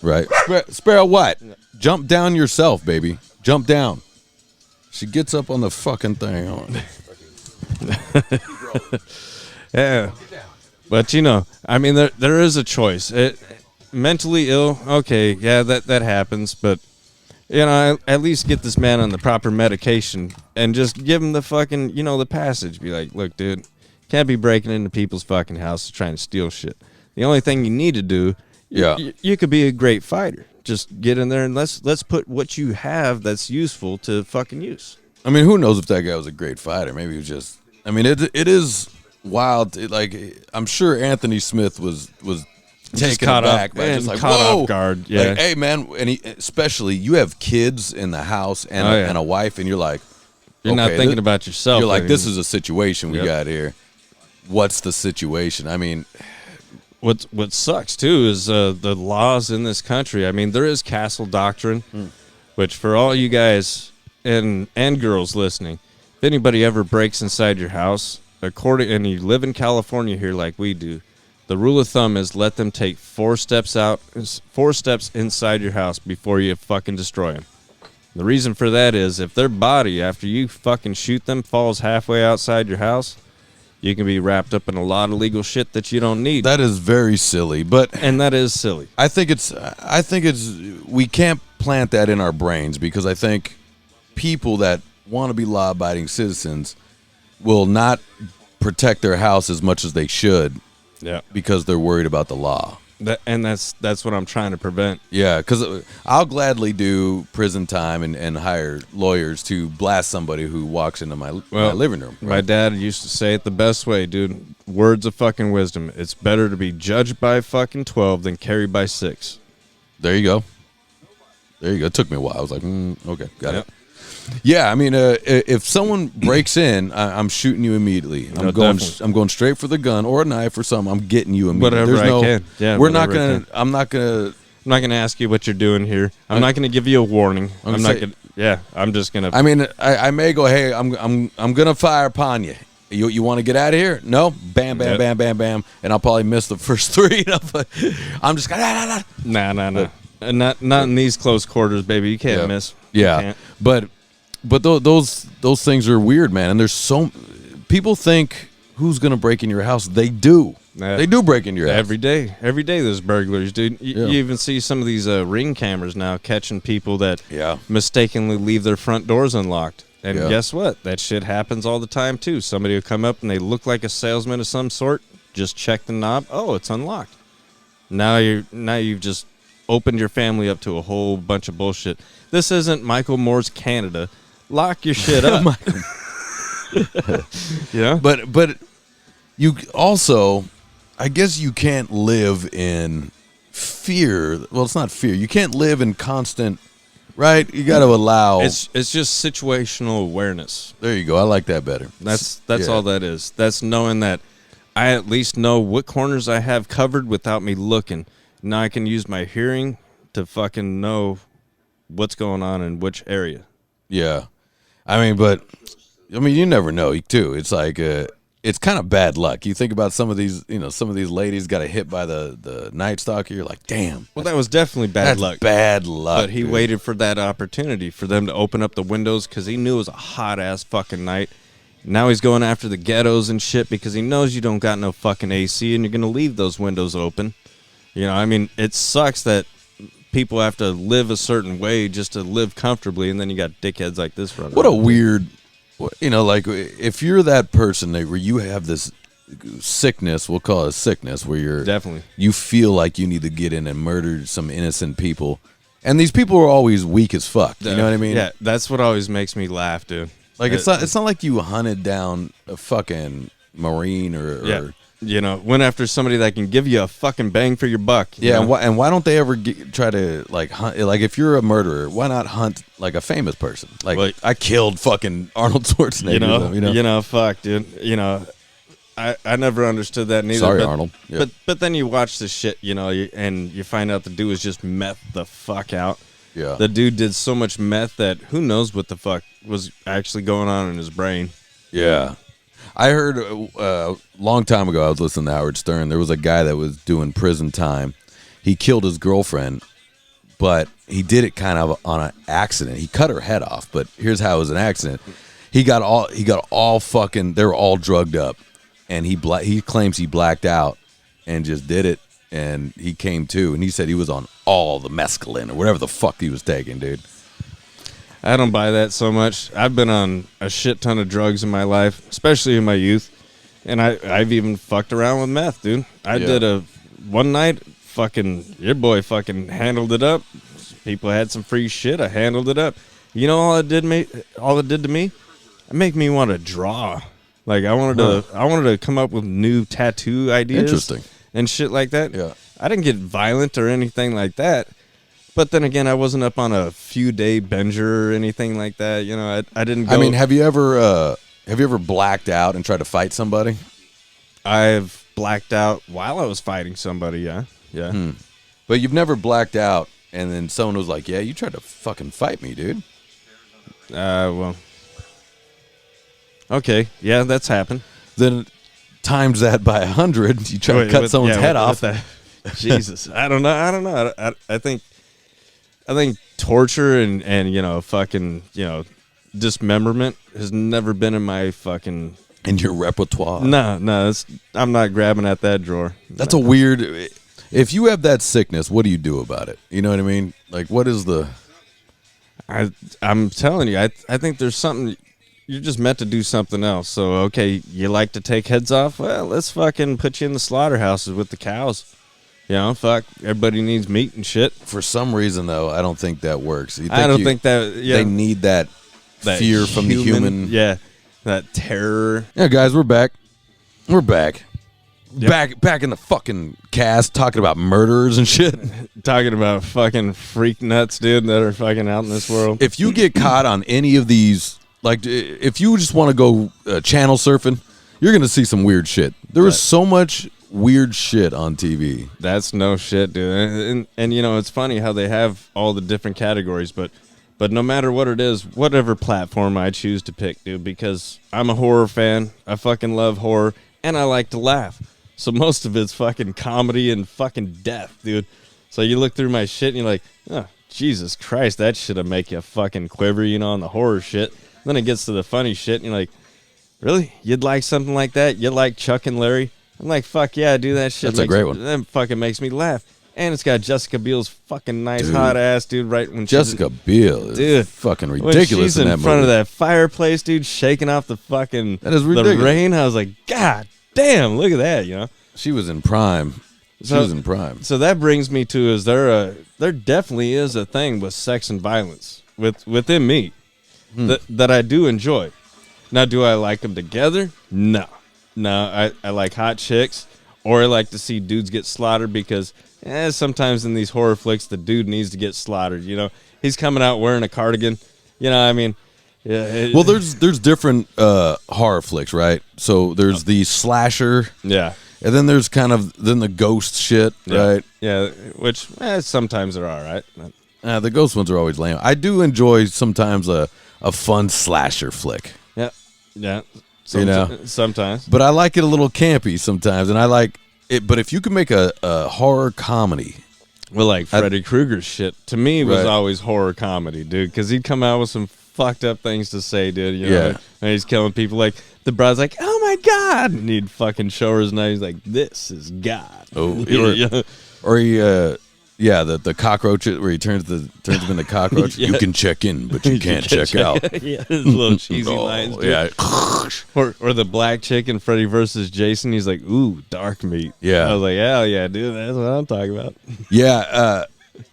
Right? Sparrow, what? Jump down yourself, baby. Jump down. She gets up on the fucking thing. Yeah. But, I mean, there is a choice. Mentally ill, okay, yeah, that happens. But, at least get this man on the proper medication and just give him the fucking, the passage. Be like, look, dude, can't be breaking into people's fucking houses trying to steal shit. The only thing you need to do, you could be a great fighter. Just get in there and let's put what you have that's useful to fucking use. I mean, who knows if that guy was a great fighter? Maybe he was just. I mean, it is wild. I'm sure Anthony Smith was taken aback by just like, caught whoa, off guard. Yeah. Like, hey man, and especially you have kids in the house and a wife, and you're like, you're not thinking about yourself. You're like, this is a situation we got here. What's the situation? I mean. What sucks too is the laws in this country. I mean, there is castle doctrine, which for all you guys and girls listening, if anybody ever breaks inside your house, and you live in California here like we do, the rule of thumb is let them take 4 steps inside your house before you fucking destroy them. The reason for that is if their body, after you fucking shoot them, falls halfway outside your house, you can be wrapped up in a lot of legal shit that you don't need. That is very silly, and that is silly. I think it's we can't plant that in our brains because I think people that want to be law-abiding citizens will not protect their house as much as they should. Yeah, because they're worried about the law. That's what I'm trying to prevent. Yeah, because I'll gladly do prison time and hire lawyers to blast somebody who walks into my living room. Right? My dad used to say it the best way, dude. Words of fucking wisdom. It's better to be judged by fucking 12 than carried by 6. There you go. It took me a while. I was like, okay, got it. Yeah, I mean, if someone breaks in, I'm shooting you immediately. I'm going straight for the gun or a knife or something. I'm getting you immediately. Whatever I can. Yeah, we're not gonna. I'm not gonna ask you what you're doing here. I'm not gonna give you a warning. I'm just gonna. I mean, I may go. Hey, I'm gonna fire upon you. You want to get out of here? No. Bam, bam, bam, bam, bam, and I'll probably miss the first 3. I'm just gonna. Nah. Not in these close quarters, baby. You can't miss. Yeah, But those things are weird, man. And there's people think who's gonna break in your house? They do. They do break into your house. Every day there's burglars, dude. You even see some of these ring cameras now catching people that mistakenly leave their front doors unlocked. And guess what? That shit happens all the time, too. Somebody will come up and they look like a salesman of some sort. Just check the knob. Oh, it's unlocked. Now you've just opened your family up to a whole bunch of bullshit. This isn't Michael Moore's Canada. Lock your shit up. Yeah. But you also, I guess you can't live in fear. Well, it's not fear. You can't live in constant, right? You got to allow. It's just situational awareness. There you go. I like that better. That's all that is. That's knowing that I at least know what corners I have covered without me looking. Now I can use my hearing to fucking know what's going on in which area. Yeah. I mean, you never know, too. It's like, it's kind of bad luck. You think about some of these ladies got hit by the Night Stalker. You're like, damn. Well, that was definitely bad luck. Bad luck. But he waited for that opportunity for them to open up the windows because he knew it was a hot-ass fucking night. Now he's going after the ghettos and shit because he knows you don't got no fucking AC and you're going to leave those windows open. You know, I mean, it sucks that people have to live a certain way just to live comfortably, and then you got dickheads like this running. What a weird, like if you're that person where you have this sickness, we'll call it a sickness, where you feel like you need to get in and murder some innocent people, and these people are always weak as fuck. You know what I mean? Yeah, that's what always makes me laugh, dude. Like it's not like you hunted down a fucking Marine or went after somebody that can give you a fucking bang for your buck. Yeah, and why don't they ever try to like hunt? Like if you're a murderer, why not hunt like a famous person? Like I killed fucking Arnold Schwarzenegger. Fuck, dude. I never understood that neither. Sorry, Arnold. Yeah. But then you watch this shit, and you find out the dude was just meth the fuck out. Yeah. The dude did so much meth that who knows what the fuck was actually going on in his brain. Yeah. I heard a long time ago, I was listening to Howard Stern, there was a guy that was doing prison time. He killed his girlfriend, but he did it kind of on an accident. He cut her head off, but here's how it was an accident. He got all fucking, they were all drugged up, and he claims he blacked out and just did it, and he came to, and he said he was on all the mescaline or whatever the fuck he was taking, dude. I don't buy that so much. I've been on a shit ton of drugs in my life, especially in my youth, and I've even fucked around with meth, dude. I did one night, fucking your boy fucking handled it up. People had some free shit. I handled it up. You know all it did to me? It made me want to draw. Like I wanted to come up with new tattoo ideas. And shit like that. Yeah. I didn't get violent or anything like that. But then again, I wasn't up on a few-day binger or anything like that. I didn't go. I mean, have you ever blacked out and tried to fight somebody? I've blacked out while I was fighting somebody, yeah. But you've never blacked out and then someone was like, yeah, you tried to fucking fight me, dude. Well. Okay, yeah, that's happened. Then times that by 100, you try to cut someone's head off. Jesus, I don't know. I think torture and fucking dismemberment has never been in my fucking in your repertoire. No, I'm not grabbing at that drawer. That's a weird. If you have that sickness, what do you do about it? You know what I mean? Like, what is the? I'm telling you, I think there's something. You're just meant to do something else. So, okay, you like to take heads off? Well, let's fucking put you in the slaughterhouses with the cows. Fuck, everybody needs meat and shit. For some reason, though, I don't think that works. I don't think that... Yeah, they need that fear from the human... Yeah, that terror. Yeah, guys, we're back. We're back. Yep. Back in the fucking cast talking about murderers and shit. Talking about fucking freak nuts, dude, that are fucking out in this world. If you get caught on any of these... Like, if you just want to go channel surfing, you're going to see some weird shit. There is so much weird shit on TV. That's no shit, dude. And it's funny how they have all the different categories, but no matter what it is, whatever platform I choose to pick, dude, because I'm a horror fan. I fucking love horror, and I like to laugh. So most of it's fucking comedy and fucking death, dude. So you look through my shit, and you're like, oh, Jesus Christ, that shit'll make you fucking quiver, on the horror shit. Then it gets to the funny shit, and you're like, really? You'd like something like that? You like Chuck and Larry? I'm like, fuck yeah, dude, that shit. That's a great one. That fucking makes me laugh. And it's got Jessica Biel's fucking nice hot ass, dude. Right when Jessica Biel is fucking ridiculous when she's in that in front movie. of that fireplace, dude, shaking off the fucking That is ridiculous. the rain. I was like, God damn, look at that, you know. She was in prime. She was in prime. So that brings me to there definitely is a thing with sex and violence within me that I do enjoy. Now, do I like them together? No. I like hot chicks, or I like to see dudes get slaughtered because sometimes in these horror flicks the dude needs to get slaughtered. You know, he's coming out wearing a cardigan. You know, I mean, yeah. Well, there's different horror flicks, right? So there's the slasher, yeah. and then there's kind of the ghost shit, right? Yeah, which sometimes they're all right. The ghost ones are always lame. I do enjoy sometimes a fun slasher flick. Yeah. Sometimes. But I like it a little campy sometimes, and I like it. But if you can make a horror comedy, well, like Freddy Krueger's shit to me was Right. always horror comedy, dude, because he'd come out with some fucked up things to say, dude. You know, and he's killing people. Like the bride's like, "Oh my god," and he'd fucking show her his knife. He's like, "This is God." Oh, Yeah. or he, the cockroach where he turns them into cockroach. Yeah. You can check in, but you can't check out. Yeah, his little cheesy Oh, lines. Dude. yeah. Or the black chick in Freddy versus Jason. He's like, "Ooh, dark meat." Yeah. I was like, "Hell yeah, dude, that's what I'm talking about."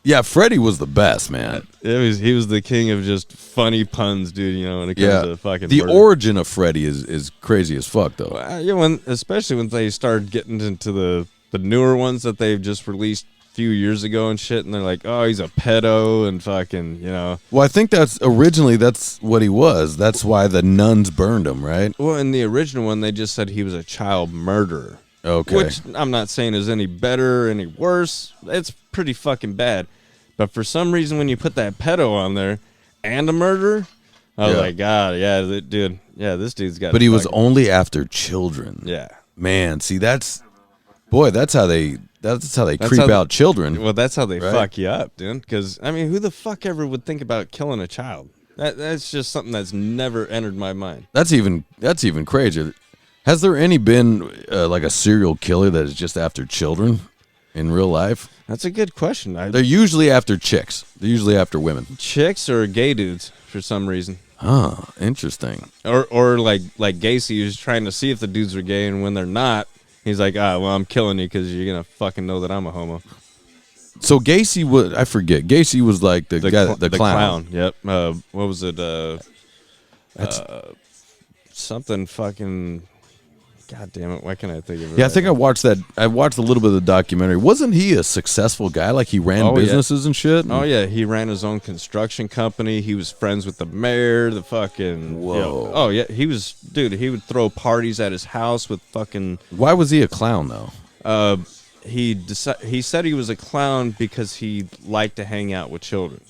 Yeah, Freddy was the best, man. He was the king of just funny puns, dude. You know, when it comes to fucking the murder. origin of Freddy is crazy as fuck, though. Especially when they started getting into the newer ones that they've just released a few years ago and shit, and they're like, "Oh, he's a pedo," and fucking, you know. Well, I think that's what he was. That's why the nuns burned him, right? Well, in the original one, they just said he was a child murderer. Okay. Which I'm not saying is any better or any worse. It's pretty fucking bad. But for some reason, when you put that pedo on there and a murderer, I was like, God, yeah, dude, yeah, this dude's got. But he was only after children. Yeah. Man, see, that's how they creep out children. Well, that's how they Right? fuck you up, dude. Because I mean, who the fuck ever would think about killing a child? That's just something that's never entered my mind. That's even crazier. Has there any been like a serial killer that is just after children in real life? That's a good question. They're usually after chicks. They're usually after women. Chicks or gay dudes for some reason. Huh, interesting. Or like Gacy, who's trying to see if the dudes are gay, and when they're not, he's like, well, I'm killing you because you're gonna fucking know that I'm a homo. So Gacy was, I forget. Gacy was like the guy, the clown. Yep. What was it? Something fucking. God damn it! Why can't I think of it? Yeah, I think I watched that. I watched a little bit of the documentary. Wasn't he a successful guy? Like he ran businesses and shit. Oh yeah, he ran his own construction company. He was friends with the mayor. The fucking Whoa. You know, oh yeah, he was dude. He would throw parties at his house with fucking. Why was he a clown though? He said he was a clown because he liked to hang out with children.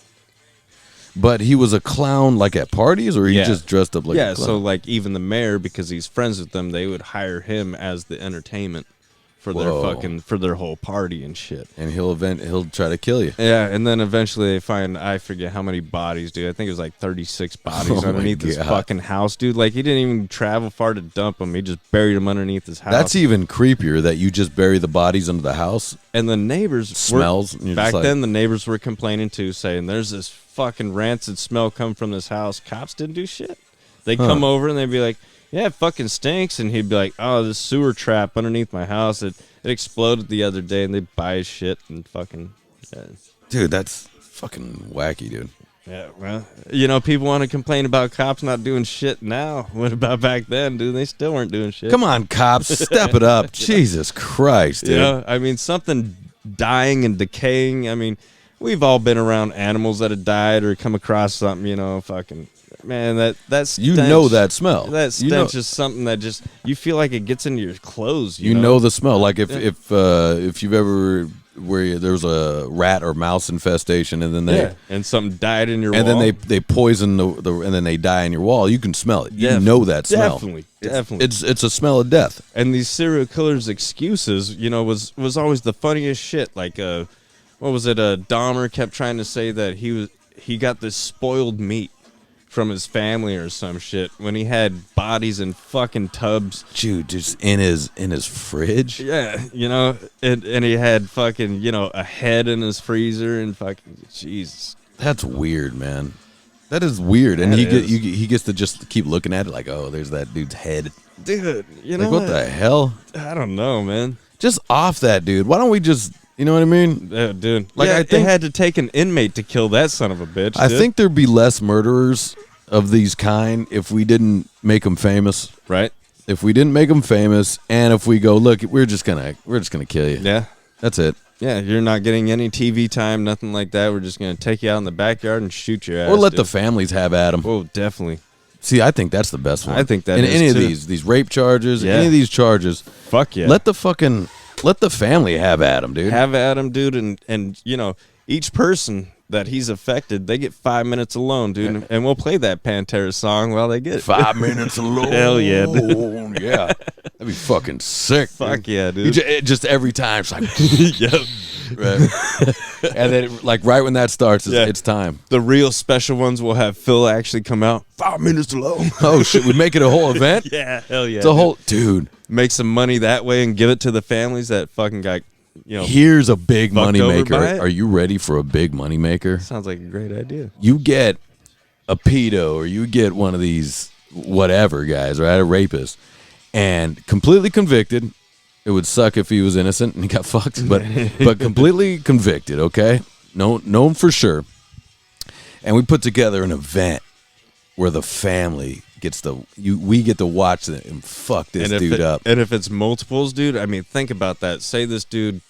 But he was a clown like at parties, or he just dressed up like a clown? So like even the mayor, because he's friends with them, they would hire him as the entertainment for their whole party and shit. And he'll try to kill you. Yeah, and then eventually they find, I forget how many bodies, dude. I think it was like 36 bodies underneath this fucking house, dude. Like he didn't even travel far to dump them. He just buried them underneath his house. That's even creepier that you just bury the bodies under the house. And the neighbors Smells. Back then the neighbors were complaining too, saying there's this fucking rancid smell come from this house. Cops didn't do shit. They'd come over and they'd be like, yeah, it fucking stinks. And he'd be like, oh, this sewer trap underneath my house, it exploded the other day. And they'd buy his shit and fucking Dude, that's fucking wacky, dude. Yeah, well, you know, people want to complain about cops not doing shit now. What about back then, dude? They still weren't doing shit. Come on, cops, step it up. Jesus Christ, dude. Yeah, I mean, something dying and decaying. I mean, we've all been around animals that have died or come across something, you know, fucking, man, that stench, You know that smell. That stench is something that just, you feel like it gets into your clothes, you know the smell. Like if you've ever, where there was a rat or mouse infestation and then and something died in your and wall. then they poison the and then they die in your wall, you can smell it. You know that smell. Definitely. It's a smell of death. And these serial killers' excuses, you know, was always the funniest shit. Like, what was it? Dahmer kept trying to say that he got this spoiled meat from his family or some shit when he had bodies in fucking tubs. Dude, just in his fridge. Yeah, you know, and he had fucking, you know, a head in his freezer and fucking Jesus. That's weird, man. That is weird, and he gets to just keep looking at it like, oh, there's that dude's head. Dude, you know Like, what the hell? I don't know, man. Just off that dude. Why don't we just, you know what I mean? Dude, Like, yeah, I think- it had to take an inmate to kill that son of a bitch. I dude. think there'd be less murderers of these kind if we didn't make them famous. right? If we didn't make them famous, and if we go, look, we're just gonna kill you. Yeah. That's it. Yeah, you're not getting any TV time, nothing like that. We're just going to take you out in the backyard and shoot your ass. Or let dude. the families have at them. Oh, definitely. See, I think that's the best one. I think that in is, any of too. these rape charges, Yeah. any of these charges, Fuck yeah. let the family have at them, dude. Have at him, dude, and you know, each person that he's affected, they get 5 minutes alone, dude, and we'll play that Pantera song while they get it. 5 minutes alone. Hell yeah, dude. Yeah. That'd be fucking sick. Fuck dude. yeah, You dude. just every time, it's like, Yep. right. And then, like, right when that starts, Yeah. it's time. The real special ones will have Phil actually come out. 5 minutes alone. Oh, shit. We make it a whole event? Yeah, hell yeah. It's a whole, dude. Make some money that way and give it to the families that fucking got, you know. Here's a big Fucked money over maker. by it? Are you ready for a big money maker? Sounds like a great idea. You get a pedo or you get one of these whatever guys, right? A rapist, and completely convicted. It would suck if he was innocent and he got fucked, but completely convicted, okay? Known for sure. And we put together an event where the family we get to watch them and fuck this dude up. And if it's multiples, dude, I mean, think about that. Say this dude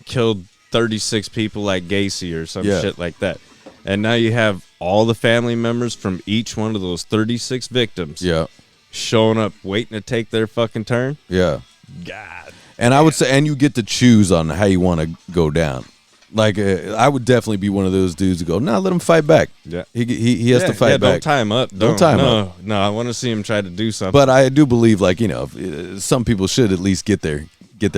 killed 36 people like Gacy or some Yeah. shit like that. And now you have all the family members from each one of those 36 victims Yeah. showing up, waiting to take their fucking turn. Yeah. God. And I would say, and you get to choose on how you want to go down. Like, I would definitely be one of those dudes who go, nah, let him fight back. Yeah. He has to fight yeah, back. Don't tie him up. Don't tie him up. No, I want to see him try to do something. But I do believe, like, you know, some people should at least get their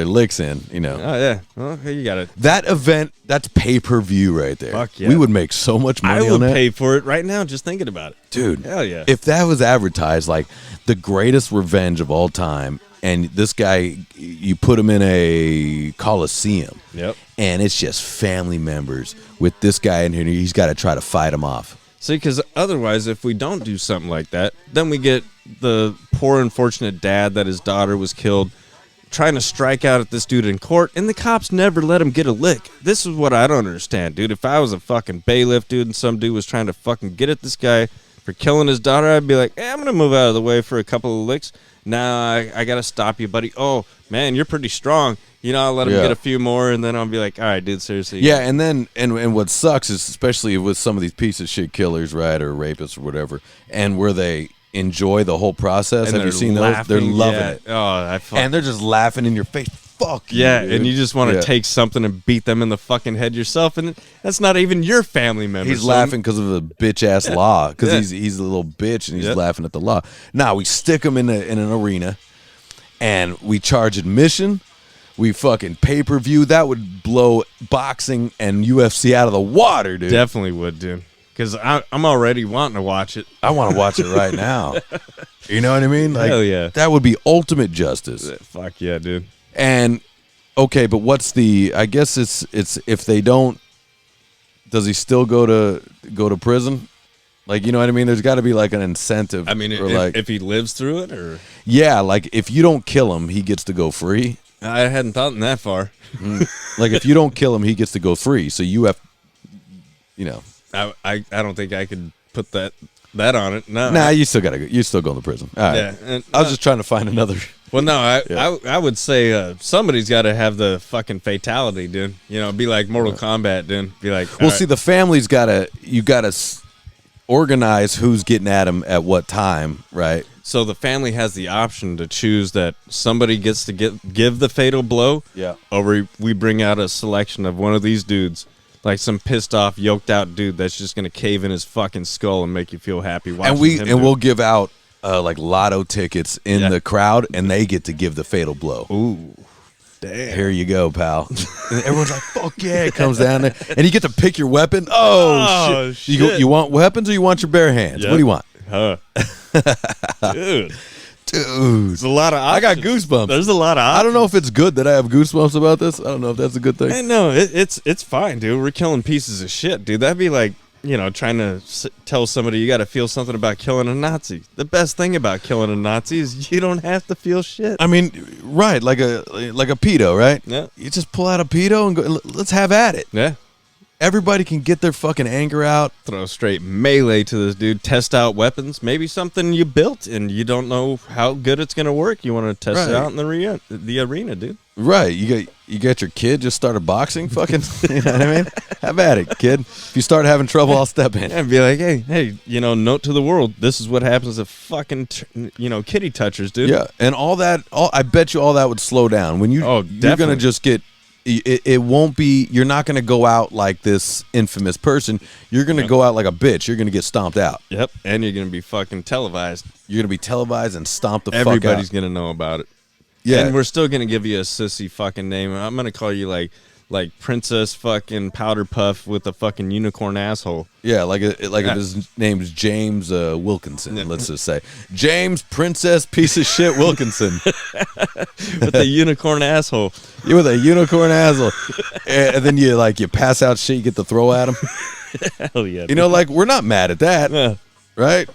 licks in, you know. Oh, yeah. Well, you got it. That event, that's pay-per-view right there. Fuck yeah. We would make so much money I on would that. pay for it right now just thinking about it. Dude, Hell yeah. if that was advertised like the greatest revenge of all time, and this guy, you put him in a coliseum, Yep. and it's just family members with this guy in here, and he's got to try to fight him off. See, because otherwise, if we don't do something like that, then we get the poor, unfortunate dad that his daughter was killed trying to strike out at this dude in court, and the cops never let him get a lick. This is what I don't understand, dude. If I was a fucking bailiff, dude, and some dude was trying to fucking get at this guy for killing his daughter, I'd be like, hey, I'm going to move out of the way for a couple of licks. Now I got to stop you, buddy. Oh, man, you're pretty strong. You know, I'll let him Yeah. get a few more, and then I'll be like, all right, dude, seriously. Yeah, and then and what sucks is, especially with some of these piece of shit killers, right, or rapists or whatever, and where they enjoy the whole process. And Have you they're seen those? They're laughing, loving yeah. it. Oh, And they're just laughing in your face. Fuck you, yeah, dude. and you just want to Yeah. take something and beat them in the fucking head yourself, and that's not even your family member. He's son. laughing because of the bitch ass law. Because Yeah. he's a little bitch and he's Yep. laughing at the law. Now we stick him in an arena, and we charge admission. We fucking pay-per-view. That would blow boxing and UFC out of the water, dude. Definitely would, dude. Because I'm already wanting to watch it. I want to watch it right now. You know what I mean? Like, Hell yeah. That would be ultimate justice. Fuck yeah, dude. And okay, but what's the? I guess it's if they don't, does he still go to prison? Like, you know what I mean? There's got to be like an incentive. I mean, or like, if he lives through it, or yeah, like if you don't kill him, he gets to go free. I hadn't thought in that far. Like if you don't kill him, he gets to go free. So you have, you know, I don't think I could put that on it. No. nah, you still gotta go. You still going to prison. All right. Yeah, and- I was just trying to find another. Well, no, Yeah. I would say somebody's got to have the fucking fatality, dude. You know, be like Mortal Kombat, dude. Be like, Well, all see, right. the family's you gotta organize who's getting at him at what time, right? So the family has the option to choose that somebody gets to give the fatal blow. Yeah. Or we bring out a selection of one of these dudes, like some pissed off, yoked out dude that's just gonna cave in his fucking skull and make you feel happy. And we'll give out like lotto tickets in the crowd, and they get to give the fatal blow. Ooh, damn. Here you go, pal. And everyone's like, "Fuck yeah!" It comes down there, and you get to pick your weapon. Oh, Oh, shit! You shit. want weapons or you want your bare hands? Yep. What do you want? Huh. Dude. Dude. There's a lot of I got options. goosebumps. There's a lot of options. I don't know if it's good that I have goosebumps about this. I don't know if that's a good thing. Man, no, it's fine, dude. We're killing pieces of shit, dude. That'd be like, trying to tell somebody you got to feel something about killing a Nazi. The best thing about killing a Nazi is you don't have to feel shit. I mean, right, like a pedo, right? Yeah. You just pull out a pedo and go, let's have at it. Yeah. Everybody can get their fucking anger out. Throw straight melee to this dude. Test out weapons. Maybe something you built and you don't know how good it's gonna work. You want to test it out in the arena, dude. Right. You get your kid just started boxing. Fucking, you know what I mean? Have at it, kid. If you start having trouble, I'll step in. And be like, hey, note to the world. This is what happens if fucking, kitty touchers, dude. Yeah, and all that. I bet you all that would slow down when you. Oh, you're gonna just get. It won't be. You're not gonna go out like this infamous person. You're gonna go out like a bitch. You're gonna get stomped out. Yep, and you're gonna be fucking televised. You're gonna be televised and stomped the fuck out. Everybody's gonna know about it. Yeah, and we're still gonna give you a sissy fucking name. I'm gonna call you like Princess fucking Powder Puff with a fucking unicorn asshole. Yeah, if his name's James Wilkinson. Let's just say James Princess piece of shit Wilkinson with a unicorn asshole. You with a unicorn asshole, and then you pass out shit you get to throw at him. Hell yeah! We're not mad at that, right?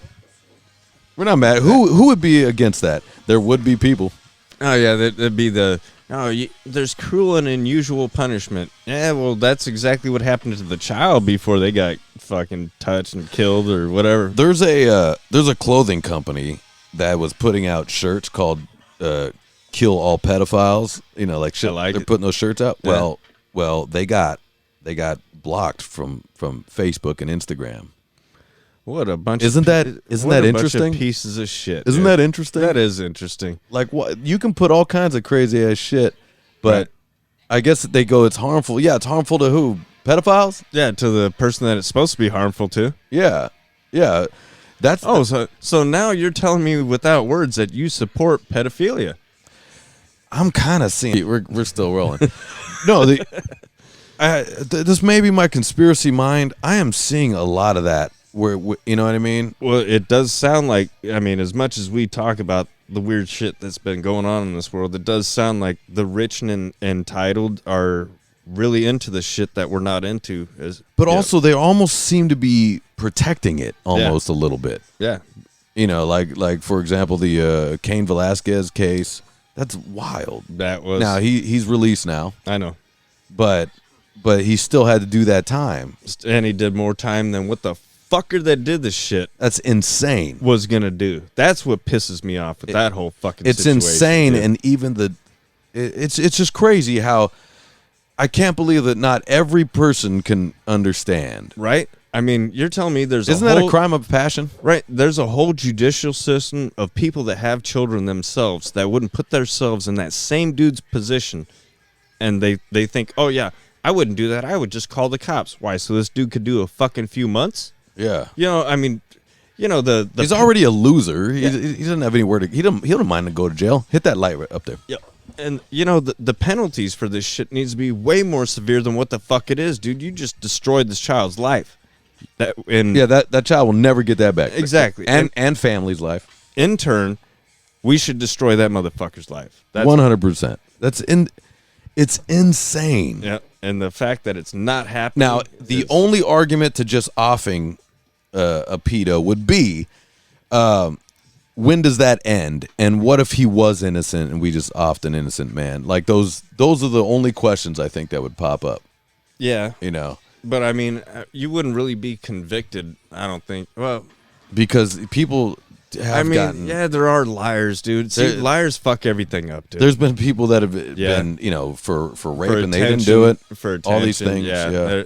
We're not mad. Who would be against that? There would be people. Oh yeah, that'd be there's cruel and unusual punishment. Yeah, well, that's exactly what happened to the child before they got fucking touched and killed or whatever. There's a clothing company that was putting out shirts called "Kill All Pedophiles." They're putting those shirts out. Yeah. Well, they got blocked from Facebook and Instagram. What a bunch! Isn't that interesting? Bunch of pieces of shit. Isn't that interesting? That is interesting. What you can put all kinds of crazy ass shit, but right. I guess they go it's harmful. Yeah, it's harmful to who? Pedophiles? Yeah, to the person that it's supposed to be harmful to. Yeah. That's so now you're telling me without words that you support pedophilia. I'm kind of seeing. We're still rolling. No, this may be my conspiracy mind. I am seeing a lot of that. Where you know what I mean? Well, it does sound like, as much as we talk about the weird shit that's been going on in this world, it does sound like the rich and entitled are really into the shit that we're not into. But also, they almost seem to be protecting it almost a little bit. Yeah. Like for example, the Cain Velasquez case. That's wild. That was. Now he's released now. I know. But he still had to do that time. And he did more time than what the fucker that did this shit that's insane was gonna do. That's what pisses me off with that whole fucking situation. It's insane, and even it's just crazy how I can't believe that not every person can understand. Right? You're telling me isn't that a crime of passion? Right. There's a whole judicial system of people that have children themselves that wouldn't put themselves in that same dude's position, and they think, oh yeah, I wouldn't do that. I would just call the cops. Why? So this dude could do a fucking few months? Yeah. The he's already a loser. He doesn't have anywhere to. He don't mind to go to jail. Hit that light right up there. Yeah. And the penalties for this shit needs to be way more severe than what the fuck it is, dude. You just destroyed this child's life. That child will never get that back. Exactly. And family's life. In turn, we should destroy that motherfucker's life. 100%. It's insane. Yeah. And the fact that it's not happening. Now, the only argument to just offing a pedo would be, when does that end? And what if he was innocent and we just offed an innocent man? Like those are the only questions I think that would pop up. Yeah. But you wouldn't really be convicted, I don't think. Well, because people have gotten. Yeah, there are liars, dude. See, liars fuck everything up, dude. There's been people that have been, for rape and they didn't do it. For attention, all these things. Yeah.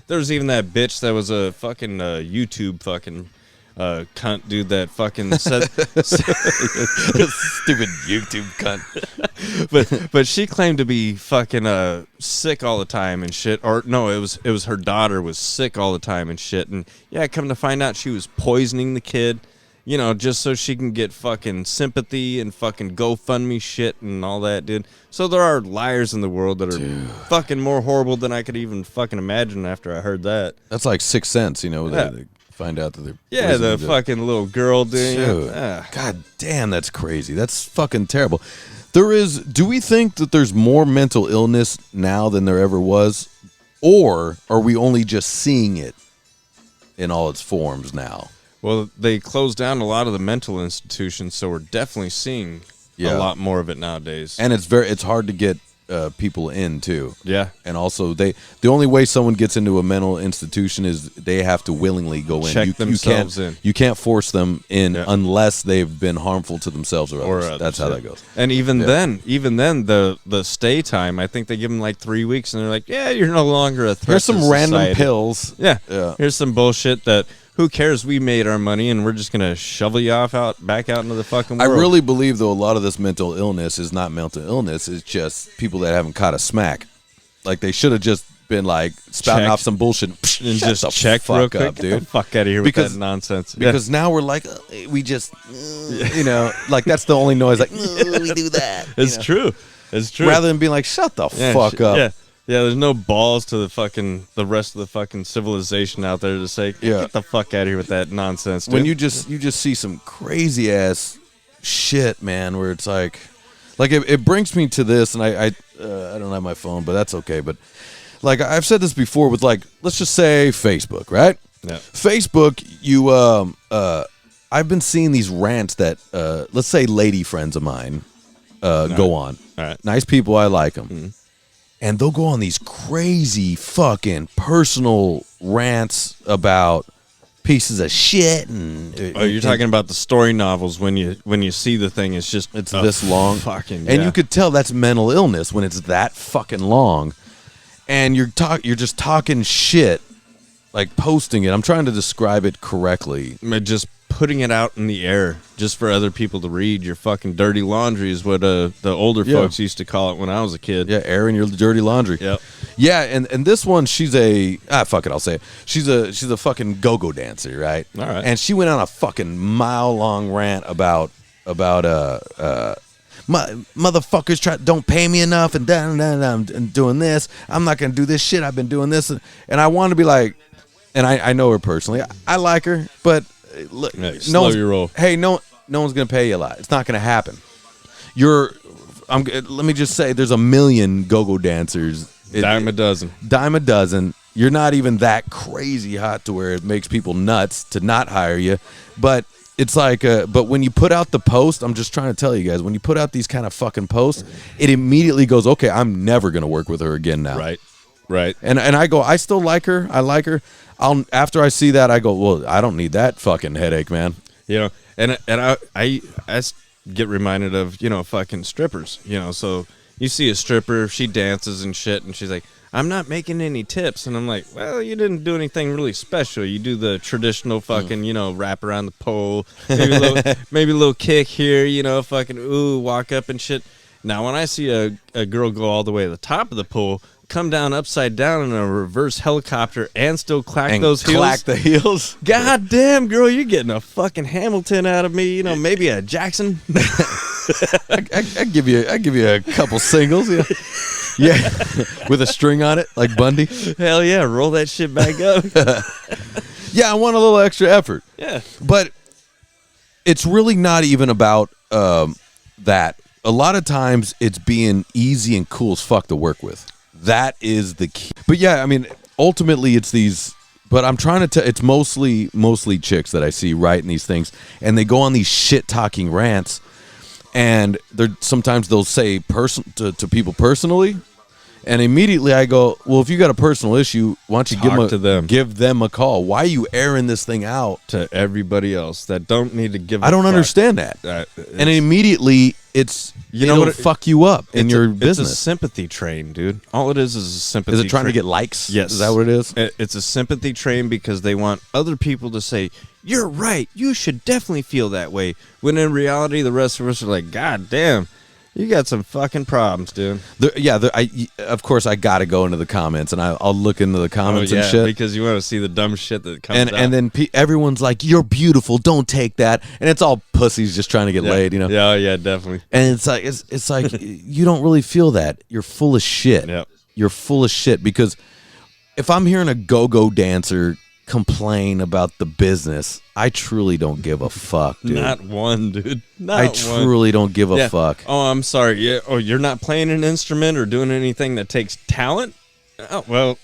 There was even that bitch that was a fucking YouTube fucking cunt dude that fucking said stupid YouTube cunt. But she claimed to be fucking sick all the time and shit. Or no, it was her daughter was sick all the time and shit. And yeah, come to find out she was poisoning the kid. Just so she can get fucking sympathy and fucking GoFundMe shit and all that, dude. So there are liars in the world that are fucking more horrible than I could even fucking imagine after I heard that. That's like 6 Sense, find out that they're Yeah, the fucking little girl doing it. God damn, that's crazy. That's fucking terrible. Do we think that there's more mental illness now than there ever was? Or are we only just seeing it in all its forms now? Well, they closed down a lot of the mental institutions, so we're definitely seeing a lot more of it nowadays. And it's hard to get people in too. Yeah. And also the only way someone gets into a mental institution is they have to willingly go in. Check themselves in. You can't force them in unless they've been harmful to themselves or others. That's how that goes. And even then, the stay time, I think they give them like 3 weeks, and they're like, yeah, you're no longer a threat. Here's some to random society. pills. Yeah. Here's some bullshit that. Who cares? We made our money, and we're just gonna shovel you back out into the fucking world. I really believe, though, a lot of this mental illness is not mental illness. It's just people that haven't caught a smack. Like they should have just been like spouting off some bullshit and just check real quick. Up, dude. Get the fuck out of here with that nonsense. Because now we're like, we just, like that's the only noise. Like we do that. It's true. It's true. Rather than being like, shut the fuck up. Yeah. Yeah, there's no balls to the rest of the fucking civilization out there to say, get the fuck out of here with that nonsense, dude. When you just see some crazy ass shit, man, where it's like it brings me to this, and I don't have my phone, but that's okay. But like I've said this before with like, let's just say Facebook, right? Yeah. Facebook, I've been seeing these rants that let's say lady friends of mine go on. All right. Nice people, I like them. Mm-hmm. And they'll go on these crazy fucking personal rants about pieces of shit. You're talking about the story novels when you see the thing, it's this long. Fucking, and you could tell that's mental illness when it's that fucking long. And you're just talking shit, like posting it. I'm trying to describe it correctly. Just putting it out in the air just for other people to read. Your fucking dirty laundry is what the older folks used to call it when I was a kid. Yeah, airing your dirty laundry. Yep. Yeah, and this one, she's fuck it, I'll say it. She's a fucking go-go dancer, right? All right. And she went on a fucking mile-long rant about motherfuckers don't pay me enough and I'm doing this. I'm not gonna do this shit. I've been doing this, and I want to be like, and I know her personally. I like her, but look, slow your roll. Hey, no one's gonna pay you a lot. It's not gonna happen. Let me just say, there's a million go-go dancers. Dime a dozen. Dime a dozen. You're not even that crazy hot to where it makes people nuts to not hire you. But it's like, but when you put out the post, I'm just trying to tell you guys, when you put out these kind of fucking posts, it immediately goes, okay, I'm never gonna work with her again now. Right. And I go, I still like her. I like her. After I see that, I go, well, I don't need that fucking headache, man. And I get reminded of, fucking strippers, so you see a stripper, she dances and shit, and she's like, I'm not making any tips. And I'm like, well, you didn't do anything really special. You do the traditional fucking, wrap around the pole, maybe a little kick here, fucking, walk up and shit. Now, when I see a girl go all the way to the top of the pole, come down upside down in a reverse helicopter and still clack those heels. Clack the heels. God damn, girl, you're getting a fucking Hamilton out of me. Maybe a Jackson. I give you a couple singles. Yeah, with a string on it, like Bundy. Hell yeah, roll that shit back up. Yeah, I want a little extra effort. Yeah, but it's really not even about that. A lot of times, it's being easy and cool as fuck to work with. That is the key. But yeah, I mean, ultimately it's these, but I'm trying to tell, it's mostly chicks that I see writing these things, and they go on these shit talking rants, and sometimes they'll say to people personally, and immediately I go, well, if you got a personal issue, why don't you give them a call? Why are you airing this thing out to everybody else that don't need to give? I don't understand that. And immediately it'll fuck you up in your business. It's a sympathy train, dude. All it is a sympathy. Is it trying to get likes? Yes. Is that what it is? It's a sympathy train because they want other people to say, you're right, you should definitely feel that way. When in reality, the rest of us are like, God damn, you got some fucking problems, dude. Of course, I got to go into the comments, and I'll look into the comments and shit. Because you want to see the dumb shit that comes out. And then everyone's like, you're beautiful, don't take that. And it's all pussies just trying to get laid, Yeah, definitely. And it's like you don't really feel that. You're full of shit. Yep. You're full of shit, because if I'm hearing a go-go dancer complain about the business. I truly don't give a fuck, dude. Not one, dude. Not I one. truly don't give a fuck. Oh, I'm sorry. Yeah. Oh, you're not playing an instrument or doing anything that takes talent? Oh, well,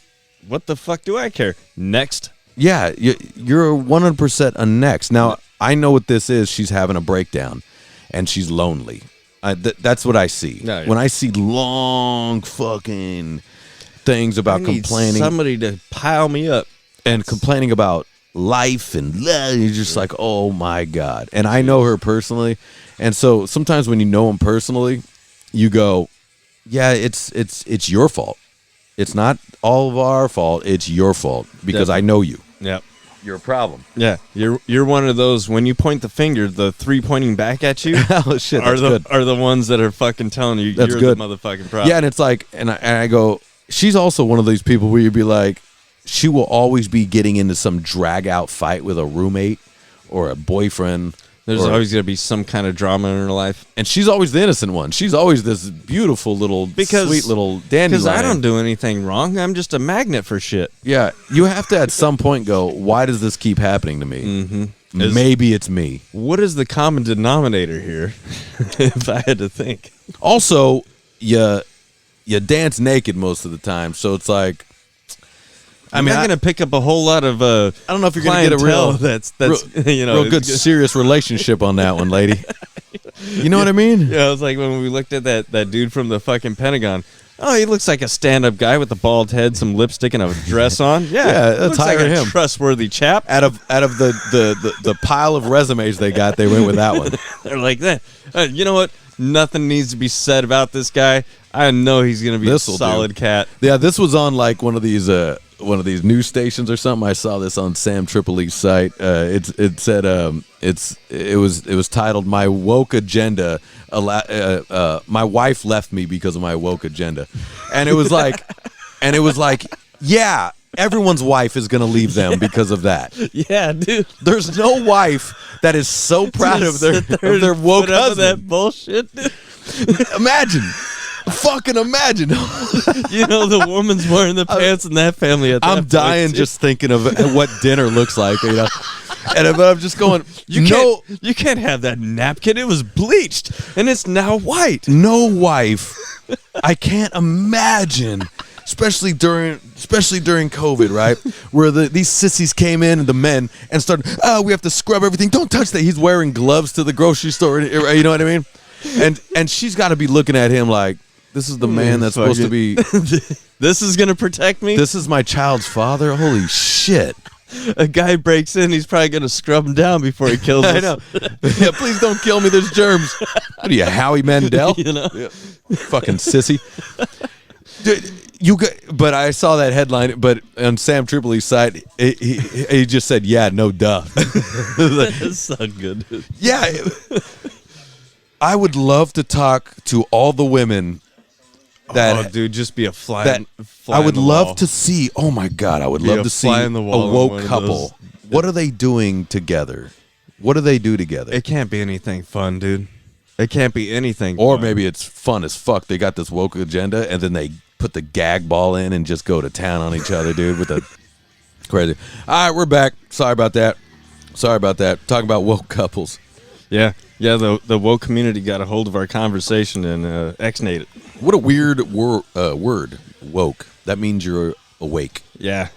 what the fuck do I care? Next. Yeah, you're 100% a next. Now, I know what this is. She's having a breakdown, and she's lonely. That's what I see. No, yeah. When I see long fucking things about I need complaining, somebody to pile me up. and complaining about life and you're just like, oh my God. And I know her personally, and so sometimes when you know them personally, you go, yeah, it's your fault. It's not all of our fault. It's your fault because I know you. Yep. You're a problem. Yeah, you're one of those. When you point the finger, the three pointing back at you Oh shit, are that's good. the ones that are fucking telling you That's you're good. the motherfucking problem. Yeah, and it's like, and I go, she's also one of these people where you'd be like, she will always be getting into some drag out fight with a roommate or a boyfriend. There's always going to be some kind of drama in her life. And she's always the innocent one. She's always this beautiful little, sweet little dandelion. Because I don't do anything wrong. I'm just a magnet for shit. Yeah, you have to at some point go, why does this keep happening to me? Mm-hmm. Maybe it's me. What is the common denominator here? If I had to think. Also, you dance naked most of the time, so it's like, I'm not going to pick up a whole lot of I don't know if you're going to get a real that's real good serious relationship on that one, lady. You know what I mean? Yeah, it was like when we looked at that dude from the fucking Pentagon. Oh, he looks like a stand-up guy with a bald head, some lipstick, and a dress on. Yeah, let's looks hire like him. A trustworthy chap. Out of the pile of resumes they got, they went with that one. They're like that. You know what? Nothing needs to be said about this guy. I know he's gonna be a solid cat. Yeah, this was on like one of these news stations or something. I saw this on Sam Tripoli's site. It said it was titled "My Woke Agenda." My wife left me because of my woke agenda, and it was like, yeah, everyone's wife is gonna leave them because of that. Yeah, dude. There's no wife that is so proud of their woke husband. That bullshit, dude. Imagine. Fucking imagine. You know, the woman's wearing the pants in that family. I'm dying just thinking of what dinner looks like, you know. And I'm just going, you can't have that napkin. It was bleached and it's now white. No wife. I can't imagine, especially during COVID, right? Where these sissies came in, and the men, and started, we have to scrub everything. Don't touch that. He's wearing gloves to the grocery store. You know what I mean? And she's got to be looking at him like, this is the man that's supposed to be. This is gonna protect me. This is my child's father. Holy shit! A guy breaks in, he's probably gonna scrub him down before he kills us. I know. Yeah, please don't kill me. There's germs. What are you, Howie Mandel? You know, fucking sissy. But I saw that headline. But on Sam Tripoli's site, he just said, "Yeah, no duh." That's so good. Yeah, I would love to talk to all the women. Dude, just be a fly. I would love to see. Oh my God, I would love to see a woke couple. What are they doing together? What do they do together? It can't be anything fun, dude. It can't be anything. Or fun. maybe it's fun as fuck. They got this woke agenda, and then they put the gag ball in and just go to town on each other, dude. With a crazy. All right, we're back. Sorry about that. Talking about woke couples. Yeah. The woke community got a hold of our conversation and X-nated it. What a weird word, woke. That means you're awake. Yeah.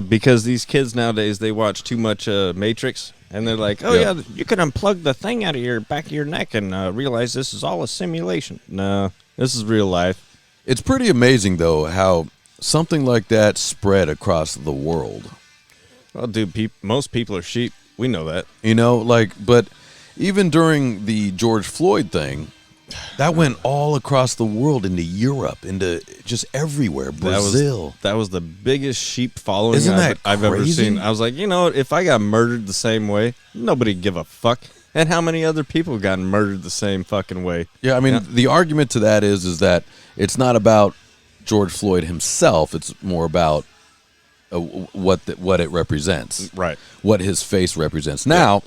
Because these kids nowadays, they watch too much Matrix, and they're like, "Oh yeah, you can unplug the thing out of your back of your neck and realize this is all a simulation." No, this is real life. It's pretty amazing though how something like that spread across the world. Well, dude, most people are sheep. We know that. You know, but even during the George Floyd thing, that went all across the world, into Europe, into just everywhere. Brazil. That was the biggest sheep following I've ever seen. I was like, you know, if I got murdered the same way, nobody'd give a fuck. And how many other people have gotten murdered the same fucking way? Yeah, I mean, the argument to that is that it's not about George Floyd himself. It's more about what it represents. Right. What his face represents. Now,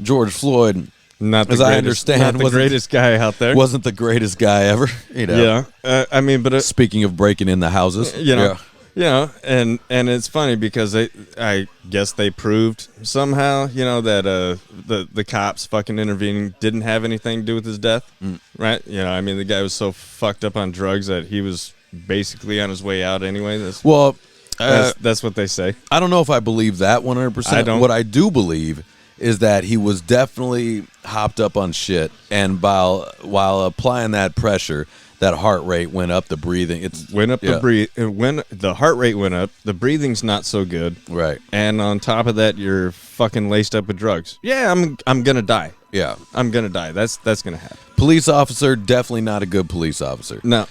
George Floyd, I understand, wasn't the greatest guy out there. Wasn't the greatest guy ever. You know. Yeah. I mean, but speaking of breaking in the houses, you know, You know, and it's funny because I guess they proved somehow, you know, that the cops fucking intervening didn't have anything to do with his death, right? You know, I mean, the guy was so fucked up on drugs that he was basically on his way out anyway. That's what they say. I don't know if I believe that 100%. I don't. What I do believe is that he was definitely hopped up on shit, and while applying that pressure, that heart rate went up, the breathing. When the heart rate went up, the breathing's not so good. Right. And on top of that, you're fucking laced up with drugs. Yeah, I'm gonna die. Yeah. I'm gonna die. That's gonna happen. Police officer, definitely not a good police officer. No.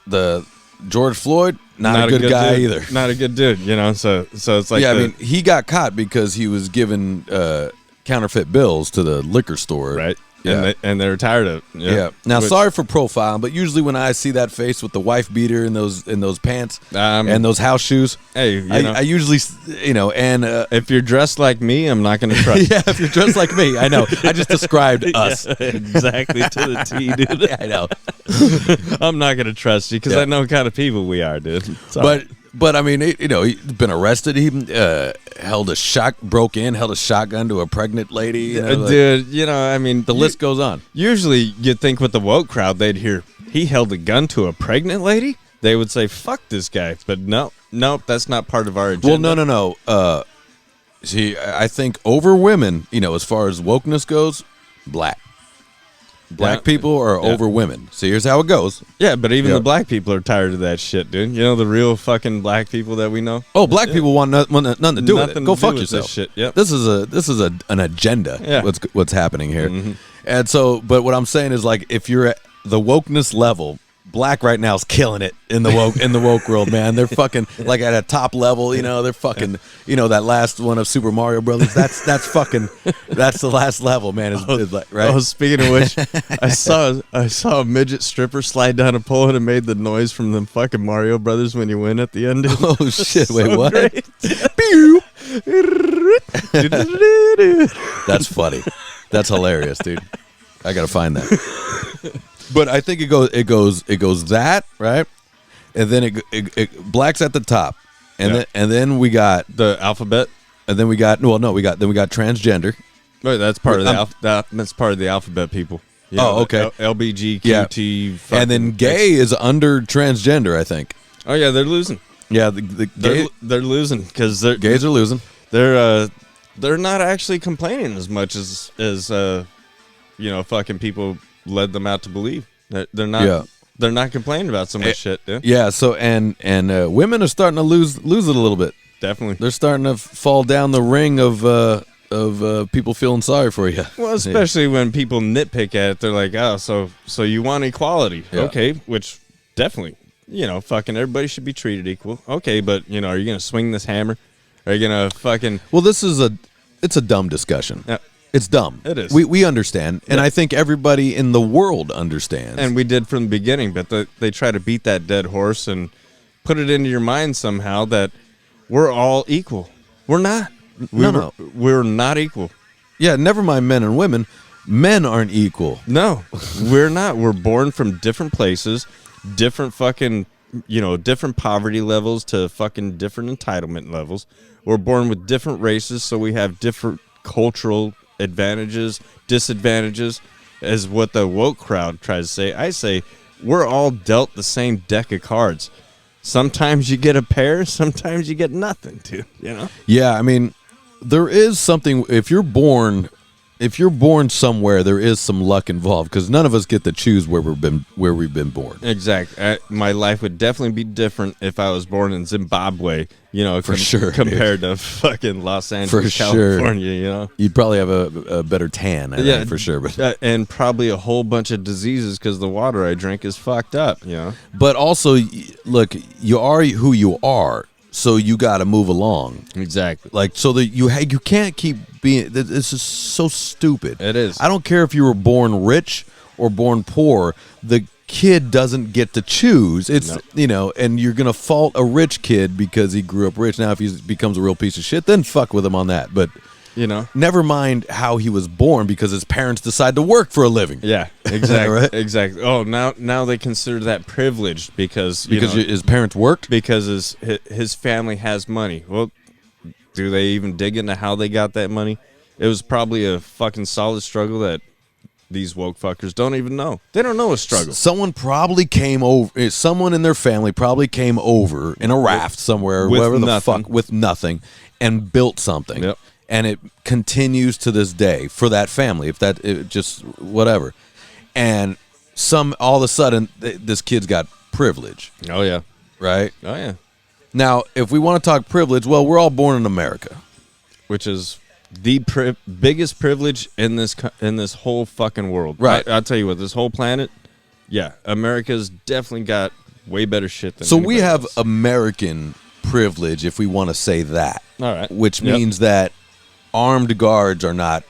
The George Floyd, not a good guy dude. either. Not a good dude, you know. So it's like, yeah, I mean, he got caught because he was giving counterfeit bills to the liquor store. right. Yeah. And they're tired of it. Yeah. Now, sorry for profiling, but usually when I see that face with the wife beater and those pants and those house shoes, hey, I usually, and if you're dressed like me, I'm not going to trust. yeah, if you're dressed like me, I know. I just described us. Yeah, exactly to the T, dude. I know. I'm not going to trust you because I know what kind of people we are, dude. Sorry. But I mean, he's been arrested. He held a shotgun to a pregnant lady. Dude, you know, I mean, the list goes on. Usually, you'd think with the woke crowd, they'd hear he held a gun to a pregnant lady. They would say, "Fuck this guy," but nope, that's not part of our agenda. Well, no. See, I think over women, as far as wokeness goes, black people are over women. So here's how it goes. Yeah, but even the black people are tired of that shit, dude. You know, the real fucking black people that we know. Oh, black people want nothing to do with it. Go fuck yourself. This shit. Yep. This is an agenda. Yeah. What's happening here. Mm-hmm. And so, but what I'm saying is, like, if you're at the wokeness level, black right now is killing it in the woke world, man. They're fucking like at a top level, they're fucking, that last one of Super Mario Brothers. That's the last level, man. Is like, right? Oh, speaking of which, I saw a midget stripper slide down a pole and it made the noise from them fucking Mario Brothers when you win at the end. Oh shit! Wait, So what? great. That's funny. That's hilarious, dude. I gotta find that. But I think it goes that right, and then it black's at the top, and then we got The alphabet. and then we got transgender. Wait, that's part of that's part of the alphabet people. You know, okay. LBGQT. And then gay is under transgender, I think. Oh yeah, they're losing. Yeah, the gay, They're losing because gays are losing. they're not actually complaining as much as fucking people led them out to believe. They're not. Yeah. They're not complaining about so much shit, dude. Yeah. So and women are starting to lose it a little bit. Definitely. They're starting to fall down the ring of people feeling sorry for you. Well, especially when people nitpick at it, they're like, "Oh, so you want equality? Yeah. Okay," which definitely, fucking everybody should be treated equal. Okay, but are you gonna swing this hammer? Are you gonna fucking? Well, it's a dumb discussion. Yeah. It's dumb. It is. We understand, and I think everybody in the world understands. And we did from the beginning, but they try to beat that dead horse and put it into your mind somehow that we're all equal. We're not. We're not equal. Yeah, never mind men and women. Men aren't equal. No, we're not. We're born from different places, different fucking, different poverty levels to fucking different entitlement levels. We're born with different races, so we have different cultural advantages, disadvantages, as what the woke crowd tries to say. I say we're all dealt the same deck of cards. Sometimes you get a pair, sometimes you get nothing, dude. Yeah, I mean, there is something. If you're born somewhere, there is some luck involved because none of us get to choose where we've been born. Exactly. My life would definitely be different if I was born in Zimbabwe. For sure, compared to fucking Los Angeles, California. You'd probably have a better tan, I think, for sure. But and probably a whole bunch of diseases because the water I drink is fucked up. But also, look, you are who you are. So you got to move along. Exactly. Like, so that you can't keep being. This is so stupid. It is. I don't care if you were born rich or born poor. The kid doesn't get to choose. It's and you're gonna fault a rich kid because he grew up rich. Now, if he becomes a real piece of shit, then fuck with him on that. But You know? Never mind how he was born, because his parents decide to work for a living. Yeah, exactly. Right? Exactly. Oh, now they consider that privileged because His parents worked? because his family has money. Well, do they even dig into how they got that money? It was probably a fucking solid struggle that these woke fuckers don't even know. They don't know a struggle. Someone probably came over. Someone in their family probably came over in a raft somewhere, with wherever the nothing. fuck, with nothing, and built something. Yep. And it continues to this day for that family. If that, just whatever. And all of a sudden, this kid's got privilege, Oh yeah. right? Oh yeah. Now, if we want to talk privilege, well, we're all born in America. Which is the biggest privilege in this whole fucking world. Right. I'll tell you what, this whole planet, yeah, America's definitely got way better shit than So we anybody have else. American privilege, if we want to say that. All right. Which Yep. means that armed guards are not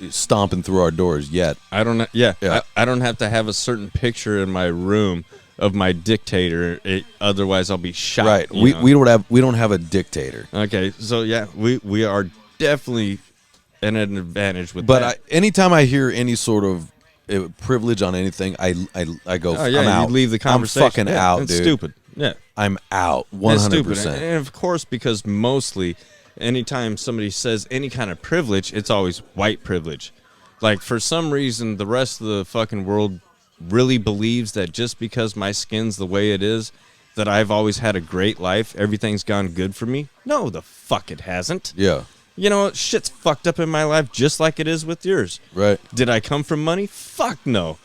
stomping through our doors yet. I don't. Yeah. I don't have to have a certain picture in my room of my dictator. Otherwise, I'll be shot. Right. you know? We don't have a dictator. Okay. So yeah, we are definitely at an advantage with But that. anytime I hear any sort of privilege on anything, I go. Oh yeah, I'm out. you leave the conversation. I'm fucking Yeah, out, it's dude. stupid. Yeah. I'm out. It's stupid. 100%. And of course, because mostly anytime somebody says any kind of privilege, it's always white privilege. Like, for some reason, the rest of the fucking world really believes that just because my skin's the way it is, that I've always had a great life, everything's gone good for me. No, the fuck it hasn't. Yeah. You know, shit's fucked up in my life just like it is with yours. Right. Did I come from money? Fuck no.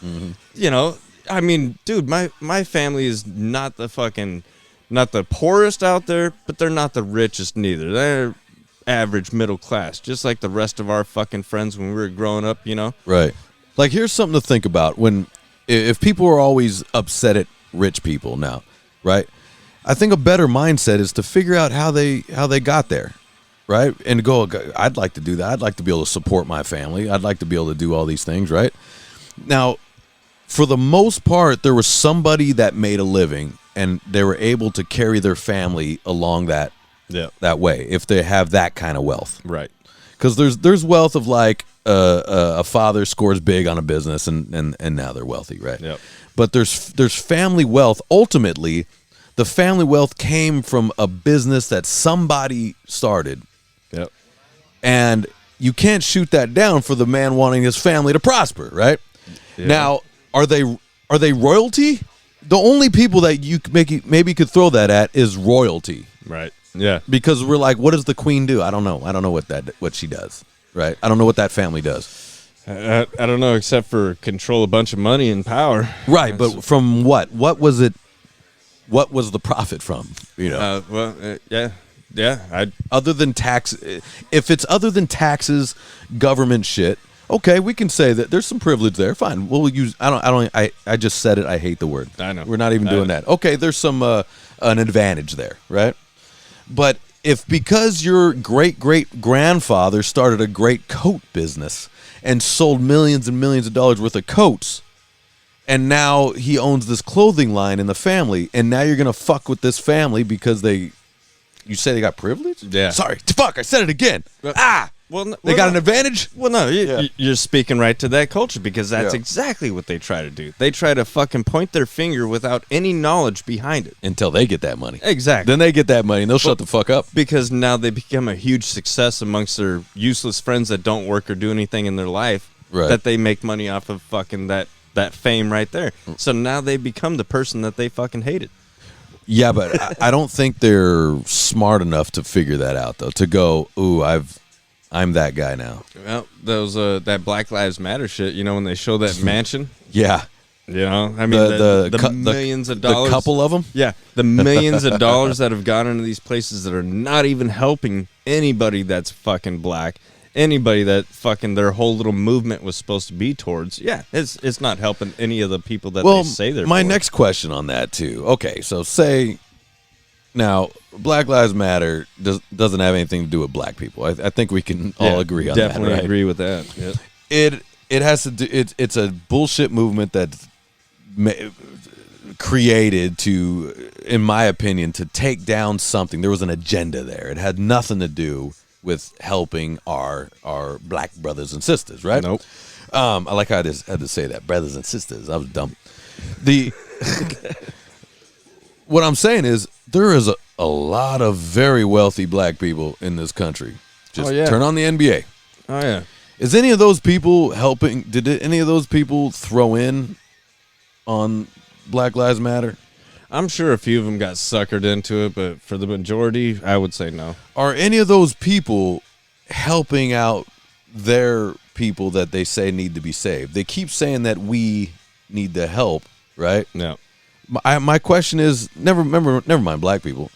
You know, I mean, dude, my family is not the poorest out there, but they're not the richest neither. They're average middle class, just like the rest of our fucking friends when we were growing up, you know? Right. Like, here's something to think about. If people are always upset at rich people now, right? I think a better mindset is to figure out how they got there, right? And go, I'd like to do that. I'd like to be able to support my family. I'd like to be able to do all these things, right? Now, for the most part, there was somebody that made a living, and they were able to carry their family along that way if they have that kind of wealth. Right. Because there's wealth of, like, a father scores big on a business and now they're wealthy, right? Yep. But there's family wealth. Ultimately, the family wealth came from a business that somebody started. Yep. And you can't shoot that down for the man wanting his family to prosper, right? Yeah. Now, are they royalty? The only people that you maybe could throw that at is royalty. Right. Yeah. Because we're like, what does the queen do? I don't know. I don't know what she does. Right. I don't know what that family does. I don't know, except for control a bunch of money and power. Right. But from what? What was it? What was the profit from? You know. Yeah. Other than tax, if it's other than taxes, government shit. Okay, we can say that there's some privilege there. Fine. We'll use. I just said it. I hate the word. I know. We're not even doing that. Okay. There's some an advantage there, right? But if because your great-great-grandfather started a great coat business and sold millions and millions of dollars worth of coats, and now he owns this clothing line in the family, and now you're going to fuck with this family because you say they got privilege? Yeah. Sorry. Fuck, I said it again. They got an advantage? Well, no, you're speaking right to that culture because that's Yeah. exactly what they try to do. They try to fucking point their finger without any knowledge behind it. Until they get that money. Exactly. Then they get that money, and they'll shut the fuck up. Because now they become a huge success amongst their useless friends that don't work or do anything in their life. Right. That they make money off of fucking that fame right there. So now they become the person that they fucking hated. Yeah, but I don't think they're smart enough to figure that out, though. To go, ooh, I'm that guy now. Well, those that Black Lives Matter shit, you know, when they show that mansion, Yeah. you know, I mean, the millions of dollars. The couple of them? Yeah, the millions of dollars that have gone into these places that are not even helping anybody that's fucking black. Anybody that fucking their whole little movement was supposed to be towards. Yeah, it's not helping any of the people that they say they're my for. next question on that, too. Okay, so say... Now, Black Lives Matter doesn't have anything to do with black people. I think we can all agree on that. Definitely Right? agree with that. Yep. It has to do. It's a bullshit movement that's created to, in my opinion, to take down something. There was an agenda there. It had nothing to do with helping our black brothers and sisters, right? Nope. I like how I just had to say that, brothers and sisters. I was dumb. What I'm saying is there is a lot of very wealthy black people in this country. Just turn on the NBA. Oh yeah. Is any of those people helping? Did any of those people throw in on Black Lives Matter? I'm sure a few of them got suckered into it, but for the majority, I would say no. Are any of those people helping out their people that they say need to be saved? They keep saying that we need to help, right? No. My question is, never mind black people,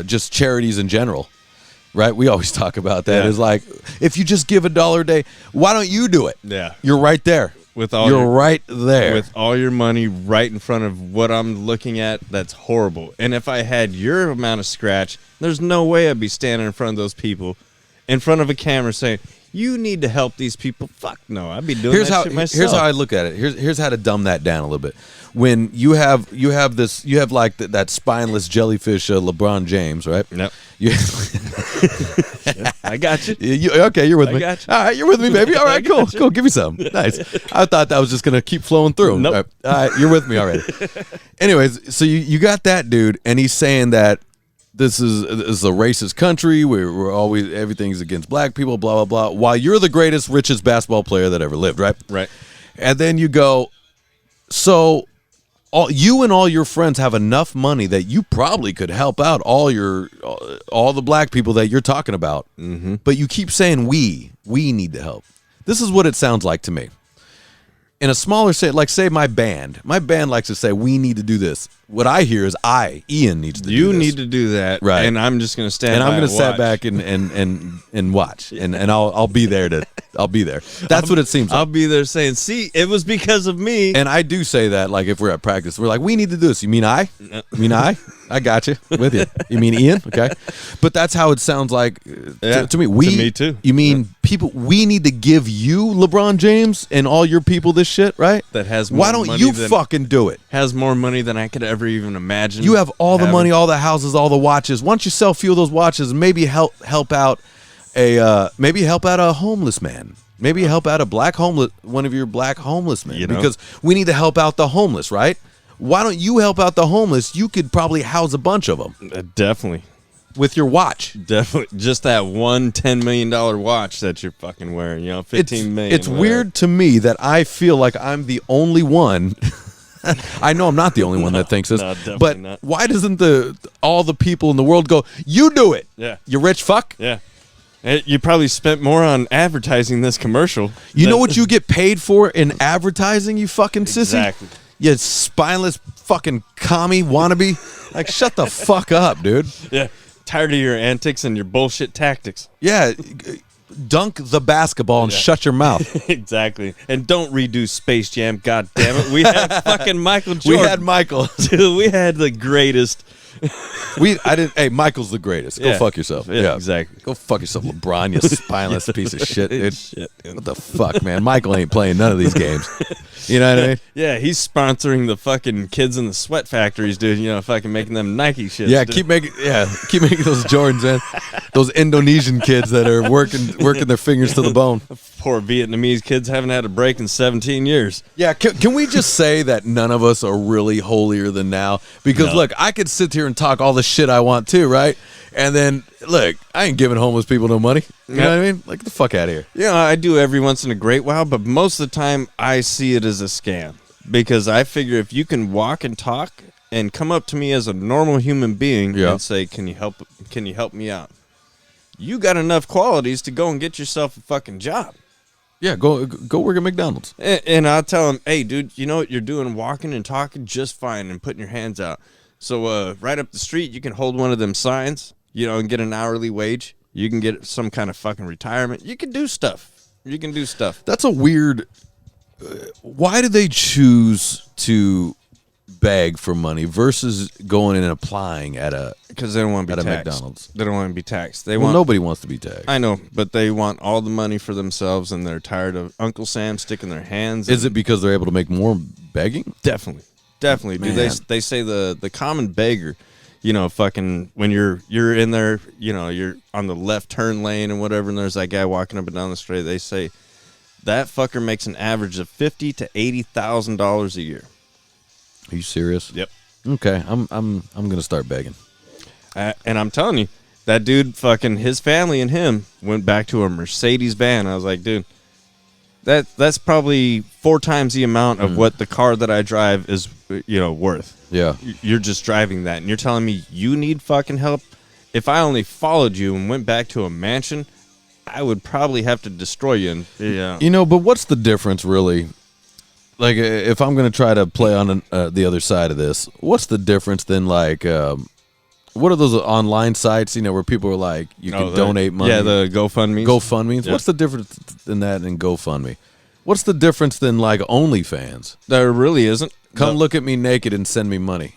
just charities in general, right? We always talk about that. Yeah. It's like, if you just give $1 a day, why don't you do it? Yeah. You're right there. You're right there. With all your money right in front of what I'm looking at, that's horrible. And if I had your amount of scratch, there's no way I'd be standing in front of those people, in front of a camera saying, you need to help these people. Fuck no, I'd be doing that shit myself. Here's how I look at it. Here's how to dumb that down a little bit. When you have like that spineless jellyfish LeBron James, right? Nope. You, I got you. Okay, you're with me. Got you. All right, you're with me, baby. All right, cool. Give me some. Nice. I thought that was just gonna keep flowing through. Nope. All right, you're with me already. Anyways, so you got that dude, and he's saying that this is a racist country where we're always everything's against black people, blah blah blah. While you're the greatest, richest basketball player that ever lived, right? Right. And then you go, so you and all your friends have enough money that you probably could help out all the black people that you're talking about. Mm-hmm. But you keep saying we need to help. This is what it sounds like to me. In a smaller set, like say my band likes to say we need to do this. What I hear is Ian needs to do this. You need to do that, right? And I'm just going to stand. And by I'm going to and sit watch. back and watch, and I'll be there to. I'll be there. That's what it seems like. I'll be there saying, "See, it was because of me." And I do say that, like if we're at practice, we're like, we need to do this. You mean I? You mean I? I got you with you. You mean Ian? Okay. But that's how it sounds like to me. To me too. You mean people? We need to give you LeBron James and all your people this shit, right? That has more Why don't money you than, fucking do it? Has more money than I could ever even imagine. You have all the having. money, all the houses, all the watches. Why don't you sell a few of those watches? And maybe help out a homeless man. Maybe help out one of your black homeless men, because we need to help out the homeless, right? Why don't you help out the homeless? You could probably house a bunch of them. Definitely. With your watch. Definitely. Just that one $10 million watch that you're fucking wearing, $15 million. It's weird to me that I feel like I'm the only one. I know I'm not the only one that thinks this, but not. Why doesn't all the people in the world go, you do it? Yeah. You rich fuck? Yeah. You probably spent more on advertising this commercial. You know what you get paid for in advertising, you fucking sissy? Exactly. You spineless fucking commie wannabe. Like, shut the fuck up, dude. Yeah. Tired of your antics and your bullshit tactics. Yeah. Dunk the basketball and shut your mouth. Exactly. And don't redo Space Jam, god damn it. We had fucking Michael Jordan. We had Michael. Dude, we had the greatest. Hey, Michael's the greatest. Go fuck yourself. Yeah, exactly. Go fuck yourself, LeBron, you spineless piece of shit, dude. Shit, dude. What the fuck, man? Michael ain't playing none of these games. You know what I mean? Yeah, he's sponsoring the fucking kids in the sweat factories, dude. Fucking making them Nike shit. Yeah, dude. keep making those Jordans, man. Those Indonesian kids that are working their fingers to the bone. Poor Vietnamese kids haven't had a break in 17 years. Yeah, can we just say that none of us are really holier than now? Because look, I could sit here and talk all the shit I want to, right? And then look, I ain't giving homeless people no money. You know what I mean? Like, get the fuck out of here. Yeah, I do every once in a great while, but most of the time I see it as a scam, because I figure if you can walk and talk and come up to me as a normal human being and say, "Can you help me out?" You got enough qualities to go and get yourself a fucking job. Yeah, go work at McDonald's. And I'll tell him, "Hey, dude, you know what you're doing? Walking and talking just fine, and putting your hands out. So right up the street, you can hold one of them signs, and get an hourly wage. You can get some kind of fucking retirement. You can do stuff. That's a weird. Why do they choose to beg for money versus going and applying at a? Because they don't want to be taxed. McDonald's. They don't want to be taxed. Nobody wants to be taxed. I know, but they want all the money for themselves, and they're tired of Uncle Sam sticking their hands. Is it because they're able to make more begging? Definitely, dude. They say the common beggar, you know, fucking when you're in there, you know, you're on the left turn lane and whatever, and there's that guy walking up and down the street. They say that fucker makes an average of $50,000 to $80,000 a year. Are you serious? Yep. Okay, I'm gonna start begging. And I'm telling you, that dude, fucking his family and him went back to a Mercedes van. I was like, dude, that's probably 4 times the amount of what the car that I drive is, you know, worth. Yeah. You're just driving that, and you're telling me you need fucking help? If I only followed you and went back to a mansion, I would probably have to destroy you. And, yeah. You know, but what's the difference, really? Like, if I'm going to try to play on the other side of this, what's the difference than, like, what are those online sites, you know, where people are like, you can donate money? Yeah, the GoFundMe. GoFundMe. Yeah. What's the difference in that and GoFundMe? What's the difference than, like, OnlyFans? There really isn't. Come look at me naked and send me money.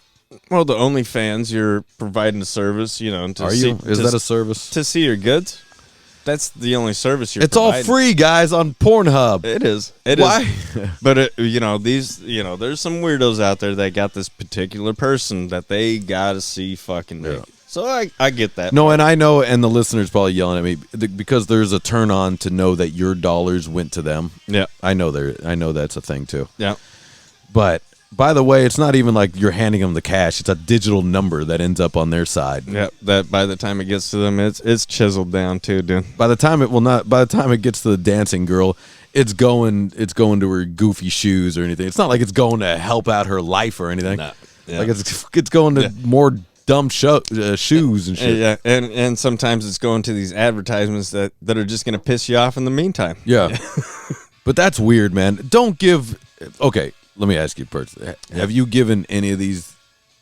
Well, the OnlyFans, you're providing a service, you know. Are you? Is that a service? To see your goods? That's the only service you're It's providing. all free, guys, on Pornhub. It is. It Why? is. But, you know, there's some weirdos out there that got this particular person that they got to see fucking naked. So I get that. No, and I know, and the listeners probably yelling at me because there's a turn on to know that your dollars went to them. Yeah. I know that's a thing too. Yeah. But by the way, it's not even like you're handing them the cash. It's a digital number that ends up on their side. Yeah. That by the time it gets to them, it's chiseled down too, dude. By the time it gets to the dancing girl, it's going to her goofy shoes or anything. It's not like it's going to help out her life or anything. No. Yeah. Like it's going to more dumb shoes and shit. Yeah, and sometimes it's going to these advertisements that are just going to piss you off in the meantime. Yeah. But that's weird, man. Don't give. Okay, let me ask you personally. Have you given any of these?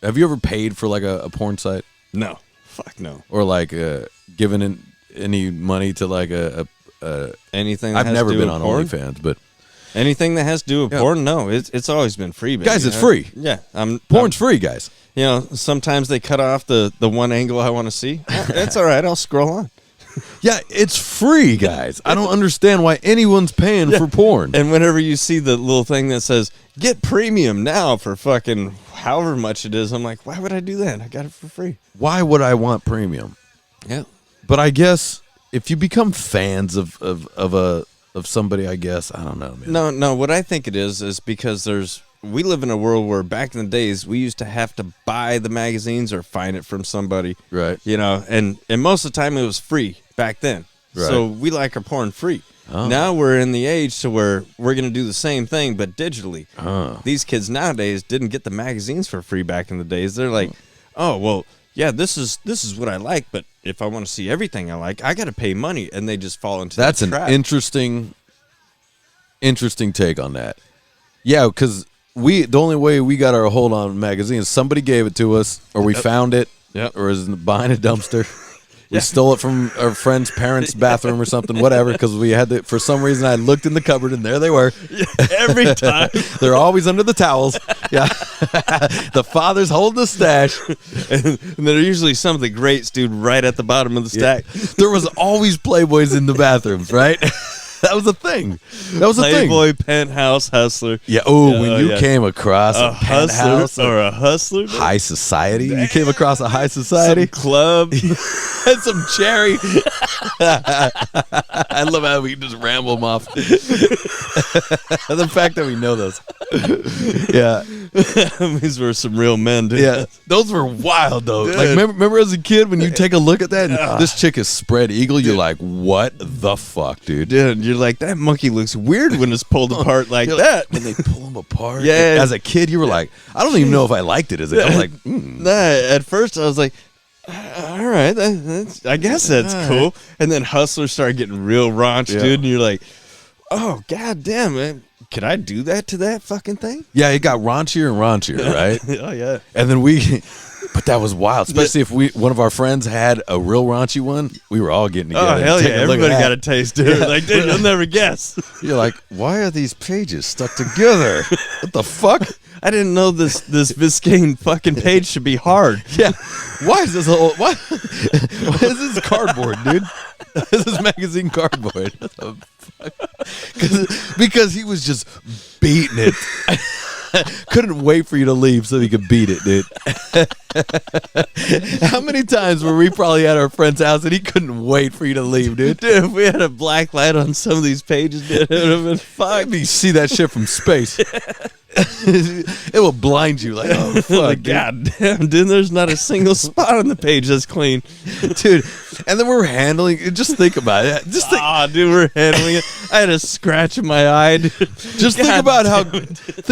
Have you ever paid for like a porn site? No. Fuck no. Or like given any money to like a anything that I've has never to do been with on porn? OnlyFans, but Anything that has to do with porn, no. It's always been free, baby. guys, it's free. Yeah. Porn's free, guys. You know, sometimes they cut off the one angle I want to see. That's all right. I'll scroll on. Yeah, it's free, guys. I don't understand why anyone's paying for porn. And whenever you see the little thing that says, get premium now for fucking however much it is, I'm like, why would I do that? I got it for free. Why would I want premium? Yeah. But I guess if you become fans of somebody, I guess, I don't know, man. No. What I think it is because we live in a world where back in the days we used to have to buy the magazines or find it from somebody. Right. You know, and most of the time it was free back then. Right. So we like our porn free. Oh. Now we're in the age to where we're going to do the same thing, but digitally. Oh. These kids nowadays didn't get the magazines for free back in the days. They're like, oh, well, yeah, this is what I like, but if I want to see everything I like, I got to pay money, and they just fall into That's that an trap. interesting take on that. Yeah, because the only way we got our hold on magazines, somebody gave it to us, or we found it, or is behind a dumpster. We stole it from our friend's parents' bathroom or something, whatever, because we had to, for some reason I looked in the cupboard and there they were. Every time. They're always under the towels. Yeah. The father's holding the stash. And there are usually some of the greats, dude, right at the bottom of the stack. There was always Playboys in the bathrooms, right? That was a thing. Playboy, Penthouse, Hustler. Yeah. Oh, when you came across a Penthouse or a Hustler. Dude. High society. You came across a high society. Some club. And some cherry. I love how we just ramble them off. The fact that we know those. Yeah. These were some real men, dude. Yeah. Those were wild, though. Dude. Like, remember as a kid when you take a look at that and this chick is spread eagle, you're like, what the fuck, dude? Dude, you're like, that monkey looks weird when it's pulled apart like that. When they pull them apart. Yeah. As a kid, you were like, I don't even know if I liked it as a kid. I was like, Nah, at first I was like, all right, I guess that's cool. And then Hustler started getting real raunch, dude, and you're like, oh, god damn, man. Could I do that to that fucking thing? yeah, it got raunchier and raunchier, right? Oh, yeah. And then but that was wild, especially if one of our friends had a real raunchy one. We were all getting together. Oh, hell yeah. Everybody got a taste, dude. Yeah. Like, dude, you'll never guess. You're like, why are these pages stuck together? What the fuck? I didn't know this Biscayne fucking page should be hard. Yeah. Why is this why is this cardboard, dude? This is magazine cardboard. What the fuck? Because he was just beating it. Couldn't wait for you to leave so he could beat it, dude. How many times were we probably at our friend's house and he couldn't wait for you to leave, dude? Dude, if we had a black light on some of these pages, dude, it would have been fucked. You see that shit from space. It will blind you like, oh, fuck, Like, God damn, dude, there's not a single spot on the page that's clean. dude. And then we're handling it. Just think about it. Just think, Dude, we're handling it. I had a scratch in my eye, dude. just think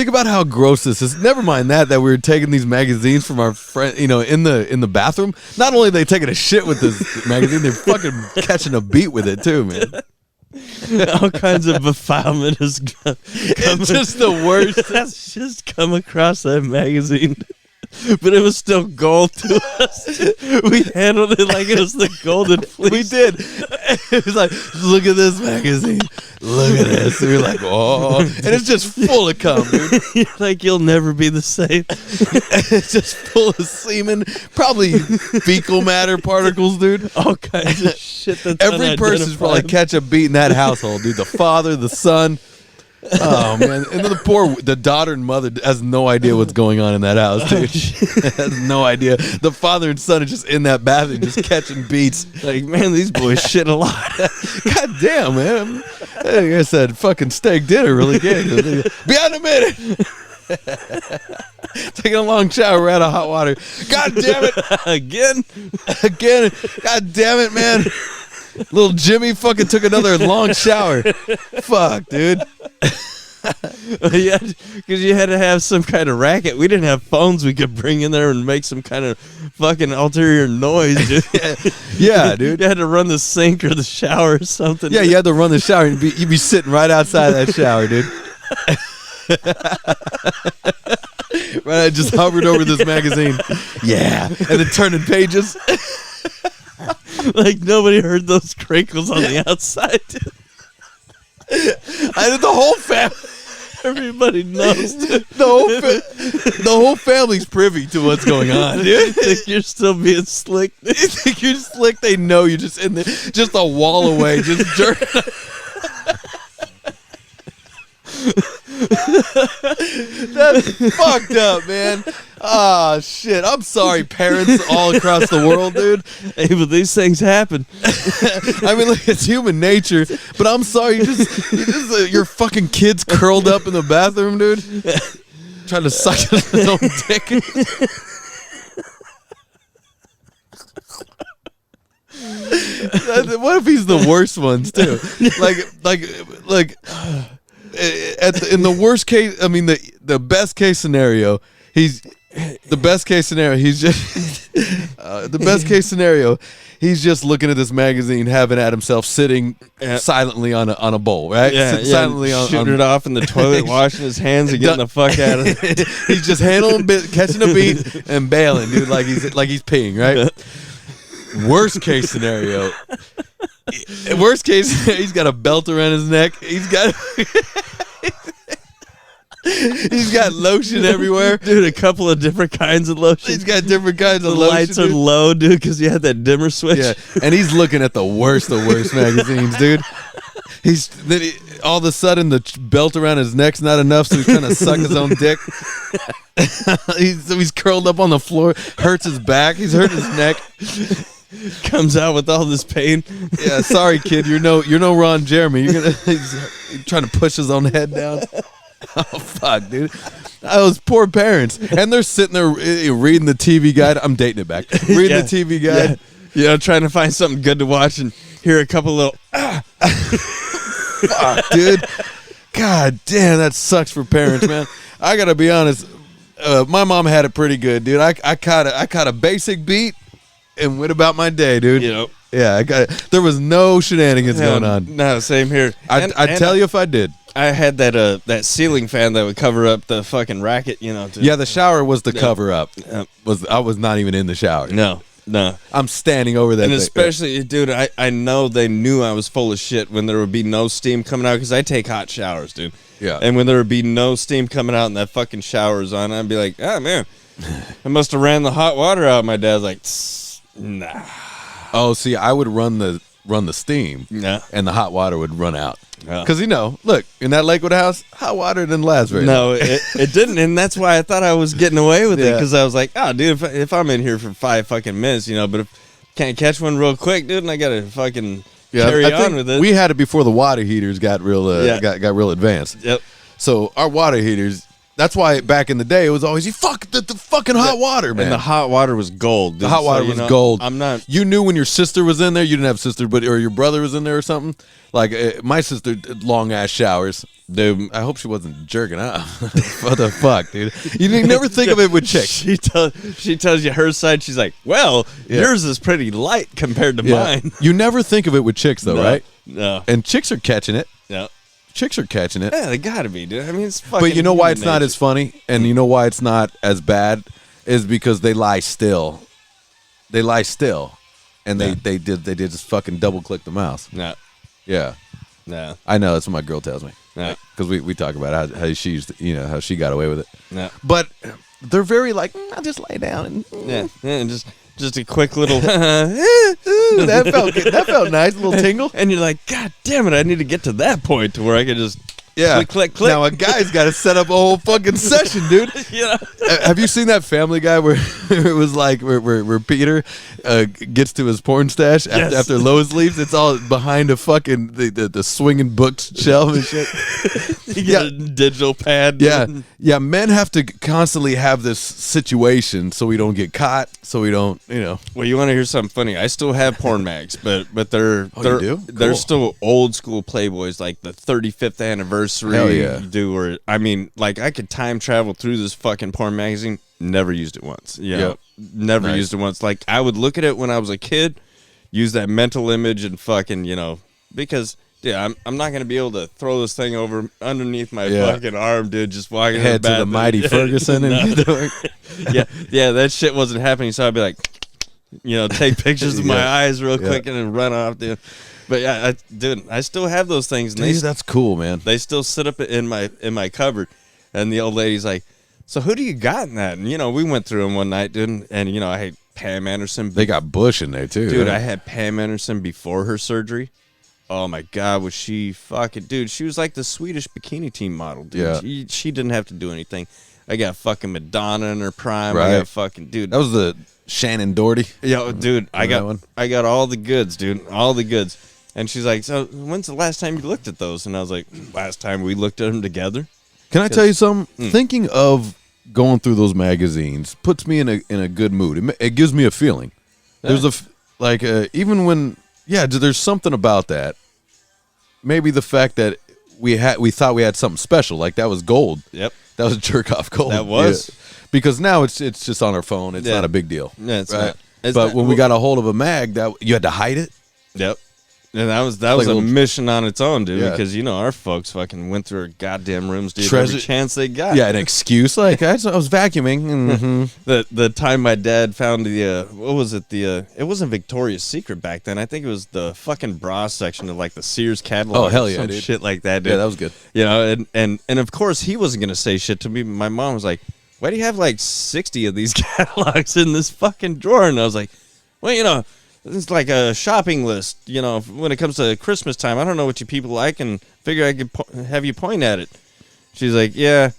about how gross this is. Never mind that we were taking these magazines from our friend, in the bathroom. Not only are they taking a shit with this magazine, they're fucking catching a beat with it too, man. All kinds of befilement has come. It's just the worst. That's just come across that magazine. But it was still gold to us. We handled it like it was the golden fleece. We did. It was like, look at this magazine. Look at this. And we're like, oh. And it's just full of cum, dude. You're like, you'll never be the same. It's just full of semen. Probably fecal matter particles, dude. All kinds of shit that's Every person's probably catch a beat in that household, dude. The father, the son. Oh man! And then the daughter and mother has no idea what's going on in that house, dude. Has no idea. The father and son are just in that bathroom, just catching beats. Like, man, these boys shit a lot. God damn, man! Like I said, fucking steak dinner really good. Be out in a minute. Taking a long shower, we're out of hot water. God damn it! Again. God damn it, man! Little Jimmy fucking took another long shower. Fuck, dude. Yeah, because you had to have some kind of racket. We didn't have phones we could bring in there and make some kind of fucking ulterior noise, dude. Yeah, dude. You had to run the sink or the shower or something. Yeah, you had to run the shower and you'd be sitting right outside that shower, dude. Right, I just hovered over this magazine. Yeah. And then turning pages. Like nobody heard those crinkles on the outside. I did the whole family. Everybody knows. The whole family's privy to what's going on, dude. You think you're still being slick? You think you're slick? They know you're just in there, just a wall away, just jerking. That's fucked up, man. Ah, shit. I'm sorry, parents all across the world, dude. Hey, but these things happen. I mean, like, it's human nature. But I'm sorry, your fucking kid's curled up in the bathroom, dude, trying to suck his own dick. What if he's the worst ones too? In the worst case, I mean the best case scenario, he's just the best case scenario, he's just looking at this magazine, having at himself, sitting silently on a bowl, right? Silently shooting it off in the toilet, washing his hands and getting the fuck out of it. He's just handling catching a beat and bailing, dude, like he's peeing, right? Worst case scenario. He's got a belt around his neck. He's got lotion everywhere. Dude, a couple of different kinds of lotion. He's got different kinds of lotion. The lights are low, dude, because you had that dimmer switch. Yeah, and he's looking at the worst magazines, dude. All of a sudden, the belt around his neck's not enough, so he's trying to suck his own dick. He's curled up on the floor, hurts his back, he's hurt his neck. Comes out with all this pain. Yeah, sorry, kid. You're no Ron Jeremy. He's trying to push his own head down. Oh fuck, dude. Those poor parents, and they're sitting there reading the TV guide. I'm dating it back. Reading the TV guide. Yeah, trying to find something good to watch and hear a couple little. Fuck, dude. God damn, that sucks for parents, man. I gotta be honest. My mom had it pretty good, dude. I caught a basic beat and went about my day, dude. Yep. Yeah, there was no shenanigans going on. No, same here. I'd tell you if I did. I had that ceiling fan that would cover up the fucking racket, Yeah, the shower was the cover up. I was not even in the shower. No. I'm standing over that and thing. Especially, dude, I know they knew I was full of shit when there would be no steam coming out, because I take hot showers, dude. Yeah. And when there would be no steam coming out and that fucking shower's on, I'd be like, oh, man, I must have ran the hot water out. My dad's like, nah. Oh, see, I would run run the steam, Yeah. and the hot water would run out. Yeah. Because look, in that Lakewood house, hot water didn't last very long. No, it didn't, and that's why I thought I was getting away with it, Yeah. because I was like, oh, dude, if I'm in here for 5 fucking minutes, but if can't catch one real quick, dude, and I gotta fucking carry I think on with it. We had it before the water heaters got real, got real advanced. Yep. So our water heaters. That's why back in the day it was always the fucking hot water, man. And the hot water was gold. Dude. The hot water was gold. I'm not. You knew when your sister was in there. You didn't have a sister, or your brother was in there or something. Like my sister did long ass showers. Dude, I hope she wasn't jerking off. What the fuck, dude? You never think of it with chicks. She tells you her side. She's like, well, yours is pretty light compared to mine. You never think of it with chicks though, right? No. And chicks are catching it. No. Chicks are catching it. Yeah, they gotta be, dude. I mean, it's fucking. But you know why it's not nature. as funny, and you know why it's not as bad, is because they lie still. They lie still, and they did just fucking double click the mouse. No. Yeah. No. I know, that's what my girl tells me. No. Because we talk about how she used to, how she got away with it. No. But they're very like, I'll just lay down and Yeah, and just a quick little. that felt nice, a little tingle. And you're like, God damn it! I need to get to that point to where I can just click. Now a guy's got to set up a whole fucking session, dude. Have you seen that Family Guy where it was like where Peter gets to his porn stash after Lois leaves? It's all behind a fucking the swinging bookshelf and shit. You get a digital pad. Yeah. Men have to constantly have this situation so we don't get caught, so we don't, Well, you want to hear something funny? I still have porn mags, but they're you do? they're Cool. still old school Playboys, like the 35th anniversary. Hell yeah. Or I mean, like I could time travel through this fucking porn magazine. Never used it once. Never Nice. used it once. Like I would look at it when I was a kid, use that mental image, and fucking because. Yeah, I'm not gonna be able to throw this thing over underneath my fucking arm, dude. Just walking Head to the mighty Ferguson and yeah, that shit wasn't happening. So I'd be like, take pictures of my eyes real quick and then run off, dude. But yeah, I still have those things, and Dude, that's cool, man. they still sit up in my cupboard. And the old lady's like, "So who do you got in that?" And we went through them one night, dude. And I had Pam Anderson. They got Bush in there too, Dude, right? I had Pam Anderson before her surgery. Oh my God, was she fucking, dude? She was like the Swedish bikini team model, dude. Yeah. She didn't have to do anything. I got fucking Madonna in her prime. Right. I got fucking, dude. That was the Shannon Doherty. Yo, dude, I Remember got all the goods, dude. All the goods. And she's like, "So when's the last time you looked at those?" And I was like, "Last time we looked at them together." Can I tell you something? Thinking of going through those magazines puts me in a good mood. It gives me a feeling. There's even when there's something about that. Maybe the fact that we thought we had something special, like that was gold. Yep. That was jerk off gold. That was. Yeah. Because now it's just on our phone. It's not a big deal. Yeah, it's right? not. It's But not- when we got a hold of a mag, that you had to hide it. Yep. And that was like a a little- mission on its own, dude. Yeah. Because our folks fucking went through our goddamn rooms, dude. Treasure- Every chance they got. Yeah, an excuse like I was vacuuming. The time my dad found the what was it, it wasn't Victoria's Secret back then. I think it was the fucking bra section of like the Sears catalog. Oh, hell or yeah, some dude. shit like that, dude. Yeah, that was good. And of course he wasn't gonna say shit to me. My mom was like, "Why do you have like 60 of these catalogs in this fucking drawer?" And I was like, "Well, it's like a shopping list, when it comes to Christmas time. I don't know what you people like, and figure I could have you point at it." She's like, "Yeah,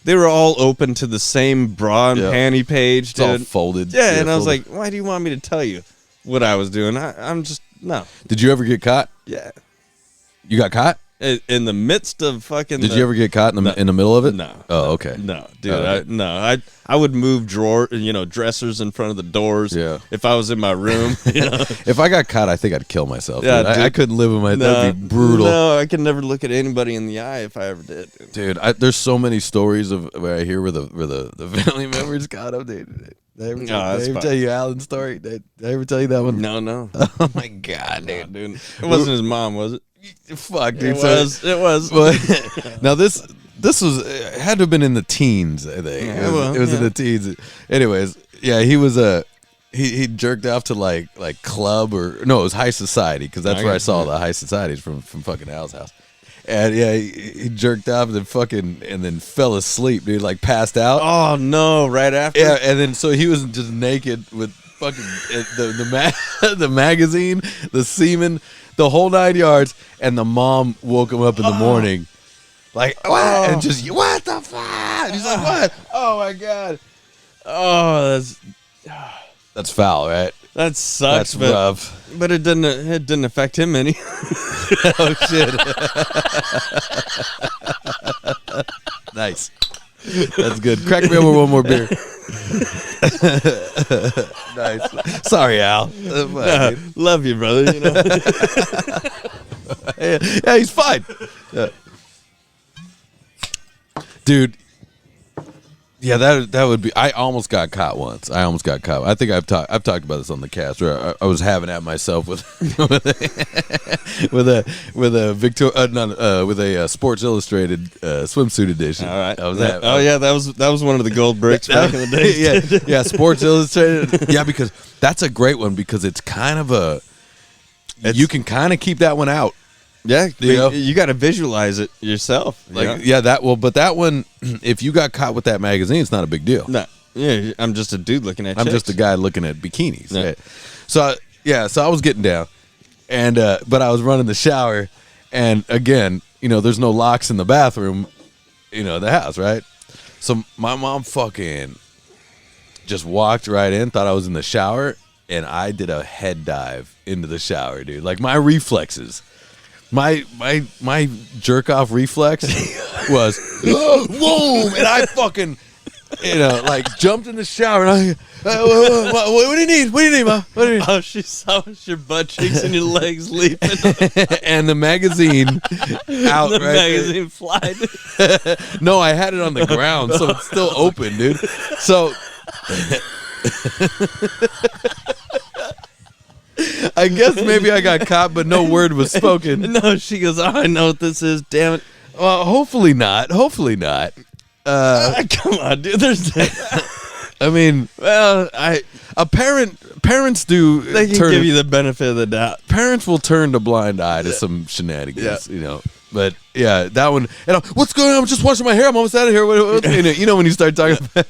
they were all open to the same bra and panty page, It's all dude." folded. Yeah, and I was folded. like, "Why do you want me to tell you what I was doing? I'm just, no." Did you ever get caught? Yeah. You got caught? In the midst of fucking... Did you ever get caught in the middle of it? No. Oh, okay. No, dude. Okay. I would move dressers in front of the doors. Yeah. If I was in my room. If I got caught, I think I'd kill myself. Yeah, dude. I dude. couldn't live with my. That'd be brutal. No, I could never look at anybody in the eye if I ever did. Dude, there's so many stories of where I hear where the family members got him. Did I ever tell you Alan's story? Did I ever tell you that one? No. Oh my god, dude. It wasn't his mom, was it? Fuck, dude. It was. But now this was it had to have been in the teens. I think it was in the teens. Anyways, yeah, he was he jerked off to like club or no, it was high society because that's where I saw the high societies from fucking Al's house. And yeah, he jerked off and then fell asleep, dude. Like passed out. Oh no! Right after. Yeah, and then so he was just naked with fucking the magazine, the semen, the whole 9 yards, and the mom woke him up in the morning, like what? And just what the fuck? And he's like, what? Oh my god! Oh, That's foul, right? that sucks. That's rough. But it didn't affect him any. Oh shit! Nice. That's good. Crack me over one more beer. Nice. Sorry, Al. Love you, brother. You know. Yeah, he's fine. Yeah. Dude. Yeah, that would be. I almost got caught once. I think I've talked about this on the cast where I was having at myself with with a Sports Illustrated swimsuit edition. All right. That was one of the gold bricks back in the day. Yeah, Sports Illustrated. Yeah, because that's a great one because it's kind of you can kind of keep that one out. Yeah, you know? You got to visualize it yourself. Like, yeah, but that one, if you got caught with that magazine, it's not a big deal. No, yeah, I'm just a dude looking at. I'm chicks. just a guy looking at bikinis. Yeah. Right? So I was getting down, and but I was running the shower, and again, there's no locks in the bathroom, the house, right? So my mom fucking just walked right in, thought I was in the shower, and I did a head dive into the shower, dude. Like my reflexes. My jerk off reflex was whoa, and I fucking like jumped in the shower and what do you need? What do you need, Ma? What do you need? Oh, she saw your butt cheeks and your legs leaping. And the magazine out. The right magazine flied. No, I had it on the ground, so it's still open, dude. So I guess maybe I got caught, but no word was spoken. No, she goes, oh, I know what this is, damn it. Well, hopefully not. Hopefully not. Come on, dude. I mean, well, parents do. They can give you the benefit of the doubt. Parents will turn a blind eye to some shenanigans, But yeah, that one. What's going on? I'm just washing my hair. I'm almost out of here. When you start talking about,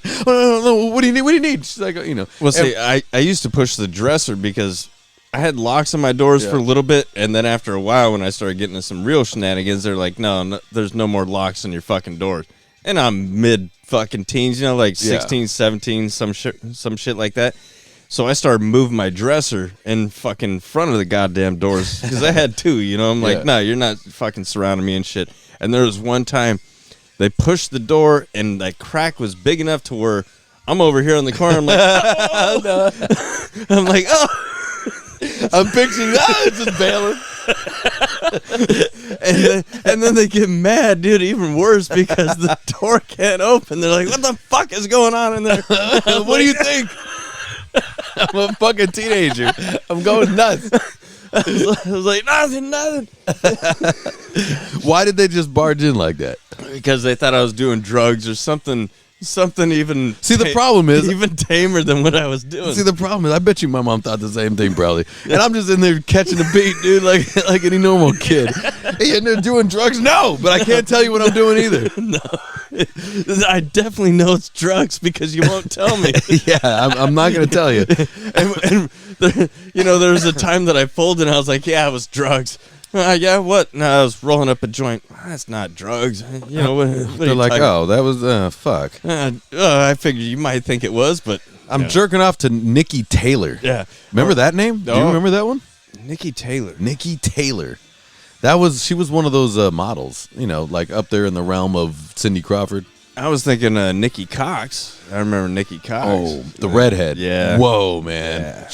what do you need? What do you need? She's like, Well, see, I used to push the dresser because I had locks on my doors for a little bit, and then after a while, when I started getting into some real shenanigans, they're like, no, there's no more locks on your fucking doors. And I'm mid fucking teens, like 16, 17, some shit like that. So I started moving my dresser in fucking front of the goddamn doors because I had two, I'm like, no, you're not fucking surrounding me and shit. And there was one time they pushed the door and that crack was big enough to where I'm over here in the corner. I'm like, oh, no. I'm like, oh. I'm picturing it's just bailing. and then they get mad, dude, even worse because the door can't open. They're like, what the fuck is going on in there? What do you think? I'm a fucking teenager. I'm going nuts. I was like, nothing. Why did they just barge in like that? Because they thought I was doing drugs or something even. See, the problem is even tamer than what I was doing. See, the problem is, I bet you my mom thought the same thing, probably. And I'm just in there catching a beat, dude, like any normal kid. Hey, and they're doing drugs? No, but I can't tell you what I'm doing either. No, I definitely know it's drugs because you won't tell me. Yeah, I'm not gonna tell you. and there was a time that I folded and I was like, yeah, it was drugs. Yeah, what? No, I was rolling up a joint. That's not drugs. What They're like, oh, that was fuck. I figured you might think it was, but I'm jerking off to Nikki Taylor. Yeah, remember that name? Do you remember that one? Nikki Taylor. Nikki Taylor. She was one of those models, like up there in the realm of Cindy Crawford. I was thinking Nikki Cox. I remember Nikki Cox. Oh, the redhead. Yeah. Whoa, man. Yeah.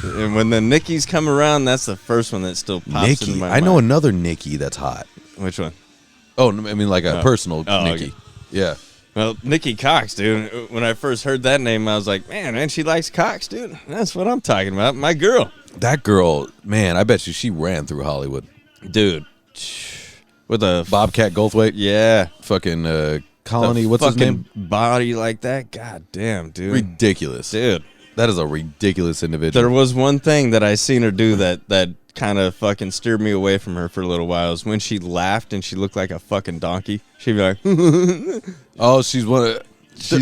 And when the Nickies come around, that's the first one that still pops into my mind. I know another Nikki that's hot. Which one? Oh, I mean like a personal Nikki. Okay. Yeah. Well, Nikki Cox, dude. When I first heard that name, I was like, man, she likes Cox, dude. That's what I'm talking about. My girl. That girl, man, I bet she ran through Hollywood. Dude. With a Bobcat Goldthwait. Yeah. Fucking Colony. What's his name? Body like that. God damn, dude. Ridiculous. Dude. That is a ridiculous individual. There was one thing that I seen her do that kind of fucking steered me away from her for a little while. It was when she laughed and she looked like a fucking donkey. She'd be like, oh, she's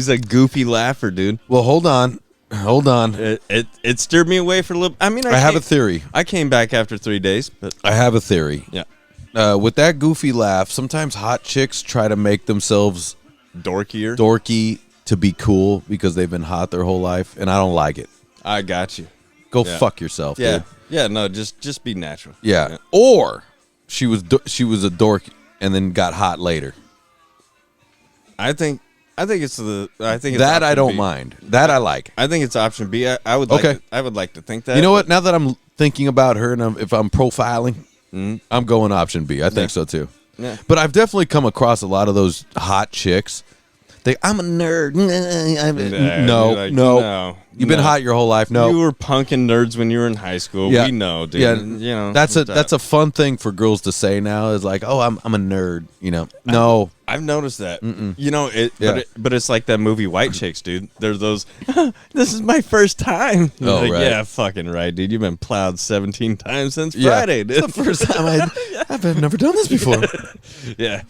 a goofy laugher, dude. Well, hold on. Hold on. It steered me away for a little. I mean, I have a theory. I came back after 3 days, but I have a theory. yeah, With that goofy laugh, sometimes hot chicks try to make themselves dorky to be cool because they've been hot their whole life, and I don't like it. I got you. Go fuck yourself, dude. Yeah, no, just be natural. Yeah. Or she was a dork and then got hot later. I think it's that I don't mind. That I like. I think it's option B. I would like to think that. You know what? Now that I'm thinking about her and if I'm profiling, I'm going option B. I think so too. Yeah. But I've definitely come across a lot of those hot chicks. I'm a nerd. No. You've been hot your whole life. No. You were punking nerds when you were in high school. Yeah. We know, dude. Yeah. You know, that's a fun thing for girls to say now is like, oh, I'm a nerd. You know. No. I've noticed that. You know, but it's like that movie White Chicks, dude. There's those, this is my first time. Oh, like, right. Yeah, fucking right, dude. You've been plowed 17 times since Friday, dude. It's the first time I've never done this before. Yeah.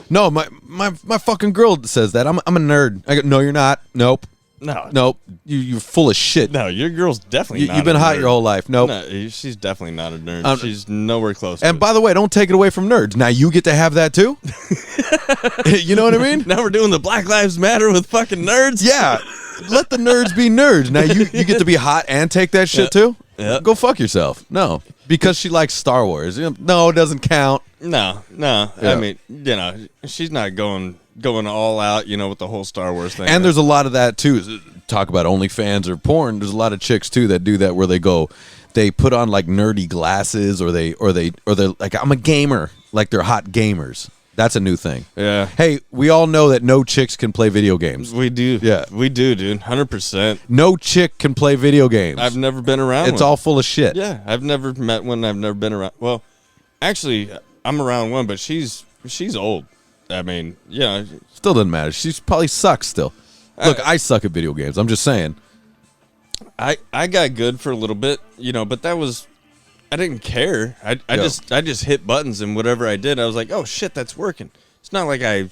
No, my fucking girl says that. I'm a nerd. I go, no, you're not. Nope. No. You're full of shit. No, your girl's definitely not You've been a hot nerd. your whole life. Nope. No, she's definitely not a nerd. She's nowhere close to And it. by the way, don't take it away from nerds. Now you get to have that too. You know what I mean? Now we're doing the Black Lives Matter with fucking nerds? Yeah. Let the nerds be nerds. Now you get to be hot and take that shit too? Yeah. Go fuck yourself. No. Because she likes Star Wars. No, it doesn't count. No. Yeah. I mean, you know, she's not going all out, you know, with the whole Star Wars thing. And there's a lot of that too. Talk about OnlyFans or porn. There's a lot of chicks too that do that where they put on like nerdy glasses or they're like, I'm a gamer. Like they're hot gamers. That's a new thing. Yeah. Hey, we all know that no chicks can play video games. We do. Yeah. We do, dude. 100%. No chick can play video games. I've never been around It's one. all full of shit. Yeah. I've never met one. I've never been around. Well, actually, I'm around one, but she's old. I mean, yeah. Still doesn't matter. She probably sucks still. Look, I suck at video games. I'm just saying. I got good for a little bit, you know, but that was, I didn't care. I just hit buttons, and whatever I did, I was like, oh shit, that's working. It's not like I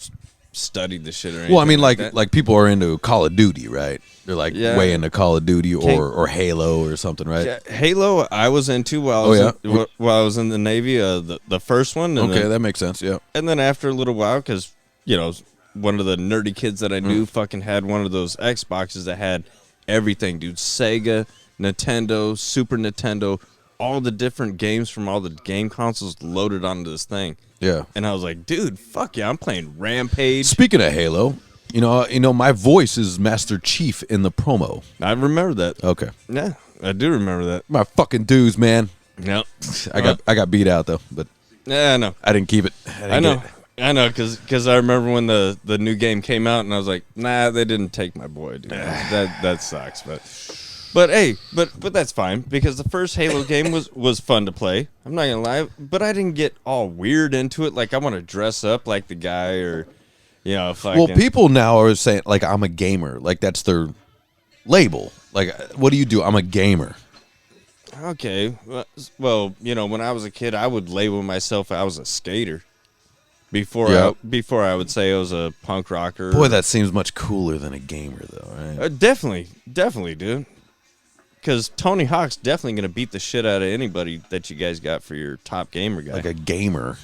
studied the shit or anything. Well, I mean, like that. people are into Call of Duty, right? They're like way into Call of Duty or Halo or something, right? Yeah, Halo, I was into while I was in the Navy. The first one. And okay, that makes sense. Yeah. And then after a little while, because you know, one of the nerdy kids that I knew fucking had one of those Xboxes that had everything, dude. Sega, Nintendo, Super Nintendo, all the different games from all the game consoles loaded onto this thing. Yeah. And I was like, dude, fuck yeah, I'm playing Rampage. Speaking of Halo, you know, my voice is Master Chief in the promo. I remember that. Okay. Yeah, I do remember that. My fucking dues, man. Yep. I got beat out though, but yeah, I know. I didn't keep it. I know, because I remember when the new game came out, and I was like, nah, they didn't take my boy, dude. that sucks, but hey, but that's fine, because the first Halo game was fun to play. I'm not gonna lie, but I didn't get all weird into it. Like I want to dress up like the guy, or you know, well, people now are saying like I'm a gamer, like that's their label. Like, what do you do? I'm a gamer. Okay, well, you know, when I was a kid, I would label myself I was a skater. Before I would say I was a punk rocker. Boy, that seems much cooler than a gamer, though, right? Definitely, dude. Because Tony Hawk's definitely going to beat the shit out of anybody that you guys got for your top gamer guy. Like a gamer.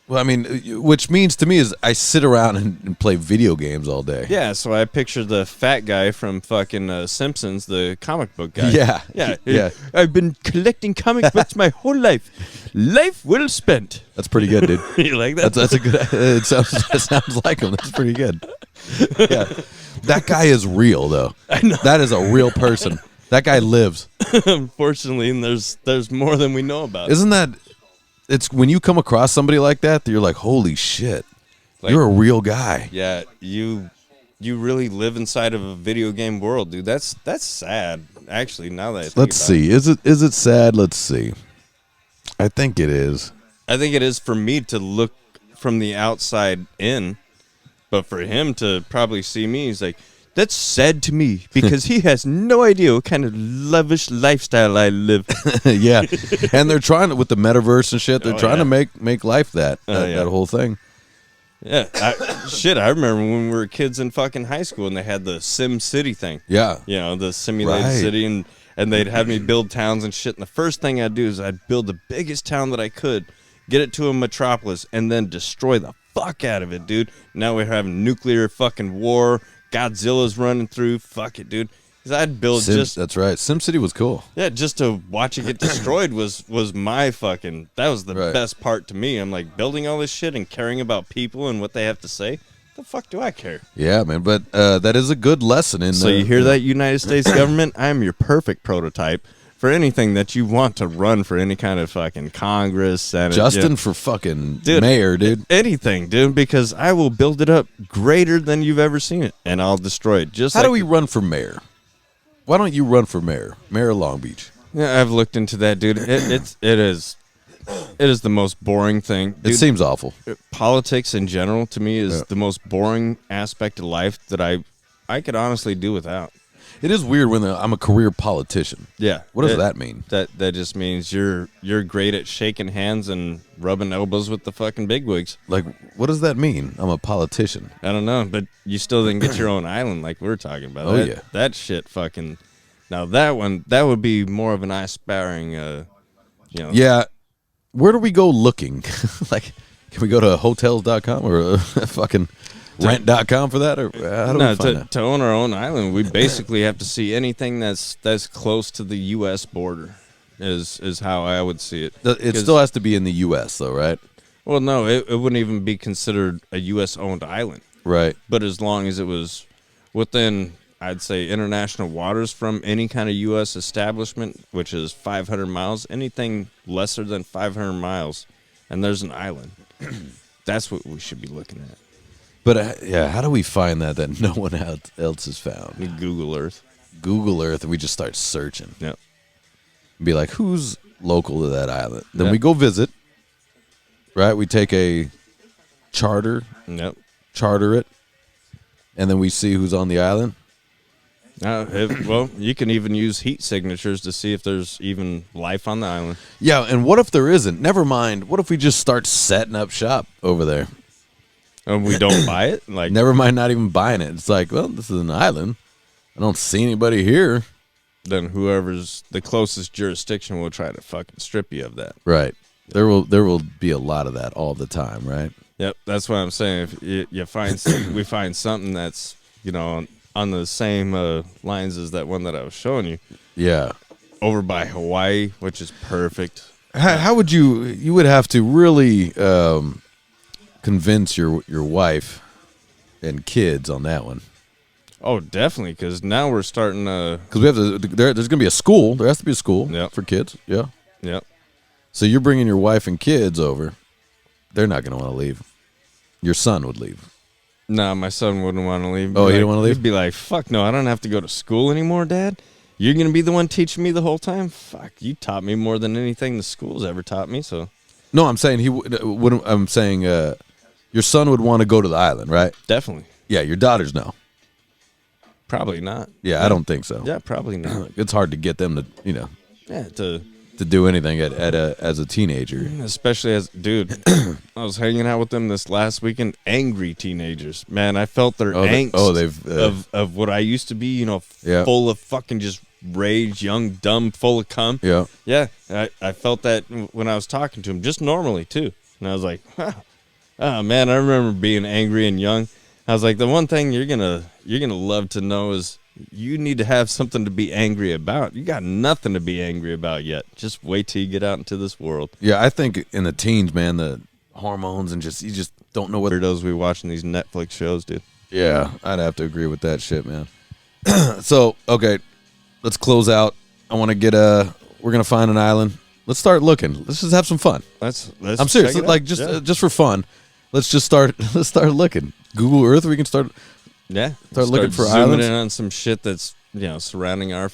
Well, I mean, which means to me is I sit around and play video games all day. Yeah, so I picture the fat guy from fucking Simpsons, the comic book guy. Yeah. I've been collecting comic books my whole life. Life well spent. That's pretty good, dude. You like that? That's a good. It sounds like him. That's pretty good. Yeah, that guy is real though. I know. That is a real person. That guy lives. Unfortunately, and there's more than we know about. Isn't that? It's when you come across somebody like that you're like, holy shit, like, you're a real guy. Yeah, you really live inside of a video game world, dude. That's sad, actually. Now that I think Let's see, is it sad? Let's see. I think it is. I think it is for me to look from the outside in, but for him to probably see me, he's like, that's sad to me because he has no idea what kind of lavish lifestyle I live. Yeah, and they're trying to with the metaverse and shit. They're trying to make life that whole thing. Yeah, I remember when we were kids in fucking high school and they had the Sim City thing. Yeah. You know, the simulated Right. city, and they'd have me build towns and shit. And the first thing I'd do is I'd build the biggest town that I could, get it to a metropolis, and then destroy the fuck out of it, dude. Now we're having nuclear fucking war. Godzilla's running through. Fuck it, dude. Because I'd build That's right. SimCity was cool. Yeah, just to watch it get destroyed was my fucking, that was the best part to me. I'm like, building all this shit and caring about people and what they have to say. The fuck do I care? Yeah, man. But that is a good lesson in. So you hear that, United States government? I am your perfect prototype for anything that you want to run for any kind of fucking Congress, Senate. Justin for fucking mayor, dude. Anything, dude, because I will build it up greater than you've ever seen it, and I'll destroy it. Just how do we run for mayor? Why don't you run for mayor of Long Beach? Yeah, I've looked into that, dude. It is the most boring thing. Dude, it seems awful. Politics in general to me is the most boring aspect of life that I could honestly do without. It is weird when I'm a career politician. Yeah. What does that mean? That just means you're great at shaking hands and rubbing elbows with the fucking bigwigs. Like, what does that mean? I'm a politician. I don't know, but you still didn't get your own island like we're talking about. Oh, yeah. That shit fucking... Now, that would be more of an eye-sparring, Yeah. Where do we go looking? Like, can we go to hotels.com or fucking... Rant.com for that, or how do we find that? To own our own island, we basically have to see anything that's close to the U.S. border. Is how I would see it. It still has to be in the U.S. though, right? Well, no, it wouldn't even be considered a U.S. owned island, right? But as long as it was within, I'd say, international waters from any kind of U.S. establishment, which is 500 miles, anything lesser than 500 miles, and there's an island. That's what we should be looking at. But how do we find that no one else has found? Google Earth. Google Earth, and we just start searching. Yep. Be like, who's local to that island? Then we go visit. Right? We take a charter. Yep. Charter it, and then we see who's on the island. Well, you can even use heat signatures to see if there's even life on the island. Yeah, and what if there isn't? Never mind. What if we just start setting up shop over there? And we don't buy it? Like, never mind not even buying it. It's like, well, this is an island. I don't see anybody here. Then whoever's the closest jurisdiction will try to fucking strip you of that. Right. There will be a lot of that all the time, right? Yep, that's what I'm saying. If you find we find something that's, on the same lines as that one that I was showing you. Yeah. Over by Hawaii, which is perfect. How would you would have to really convince your wife and kids on that one? Oh, definitely, because now we're starting to... Because we have to. There's going to be a school. There has to be a school for kids. Yeah. Yep. So you're bringing your wife and kids over. They're not going to want to leave. Your son would leave. No, my son wouldn't want to leave. Oh, he didn't want to leave? He'd be like, fuck no, I don't have to go to school anymore, Dad. You're going to be the one teaching me the whole time? Fuck, you taught me more than anything the school's ever taught me, so... No, I'm saying he wouldn't. I'm saying your son would want to go to the island, right? Definitely. Yeah, your daughters no. Probably not. Yeah, I don't think so. Yeah, probably not. It's hard to get them to, Yeah, to do anything as a teenager. Especially as, dude, I was hanging out with them this last weekend. Angry teenagers, man. I felt their angst of what I used to be, full of fucking just rage, young, dumb, full of cum. Yeah, yeah. I felt that when I was talking to them, just normally too. And I was like, wow. Oh man, I remember being angry and young. I was like, the one thing you're gonna love to know is you need to have something to be angry about. You got nothing to be angry about yet. Just wait till you get out into this world. Yeah, I think in the teens, man, the hormones and you just don't know what weirdos we watching these Netflix shows, dude. Yeah, I'd have to agree with that shit, man. So, okay, let's close out. I want to we're gonna find an island. Let's start looking. Let's just have some fun. Let's I'm serious. Like just for fun. Let's start looking. Google Earth. We can start. Yeah, start looking for zooming islands. in on some shit that's surrounding our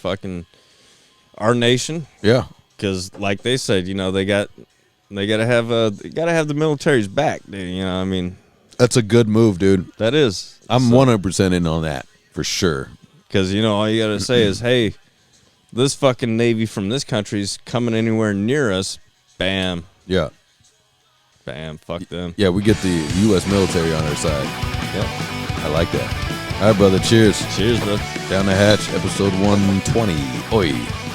nation. Yeah, because like they said, they gotta have the military's back. Dude, I mean, that's a good move, dude. That is. I'm 100% in on that for sure. Because all you gotta say is, hey, this fucking Navy from this country's coming anywhere near us. Bam. Yeah. Bam, fuck them. Yeah, we get the U.S. military on our side. Yep. I like that. All right, brother. Cheers. Cheers, bro. Down the hatch, episode 120. Oi.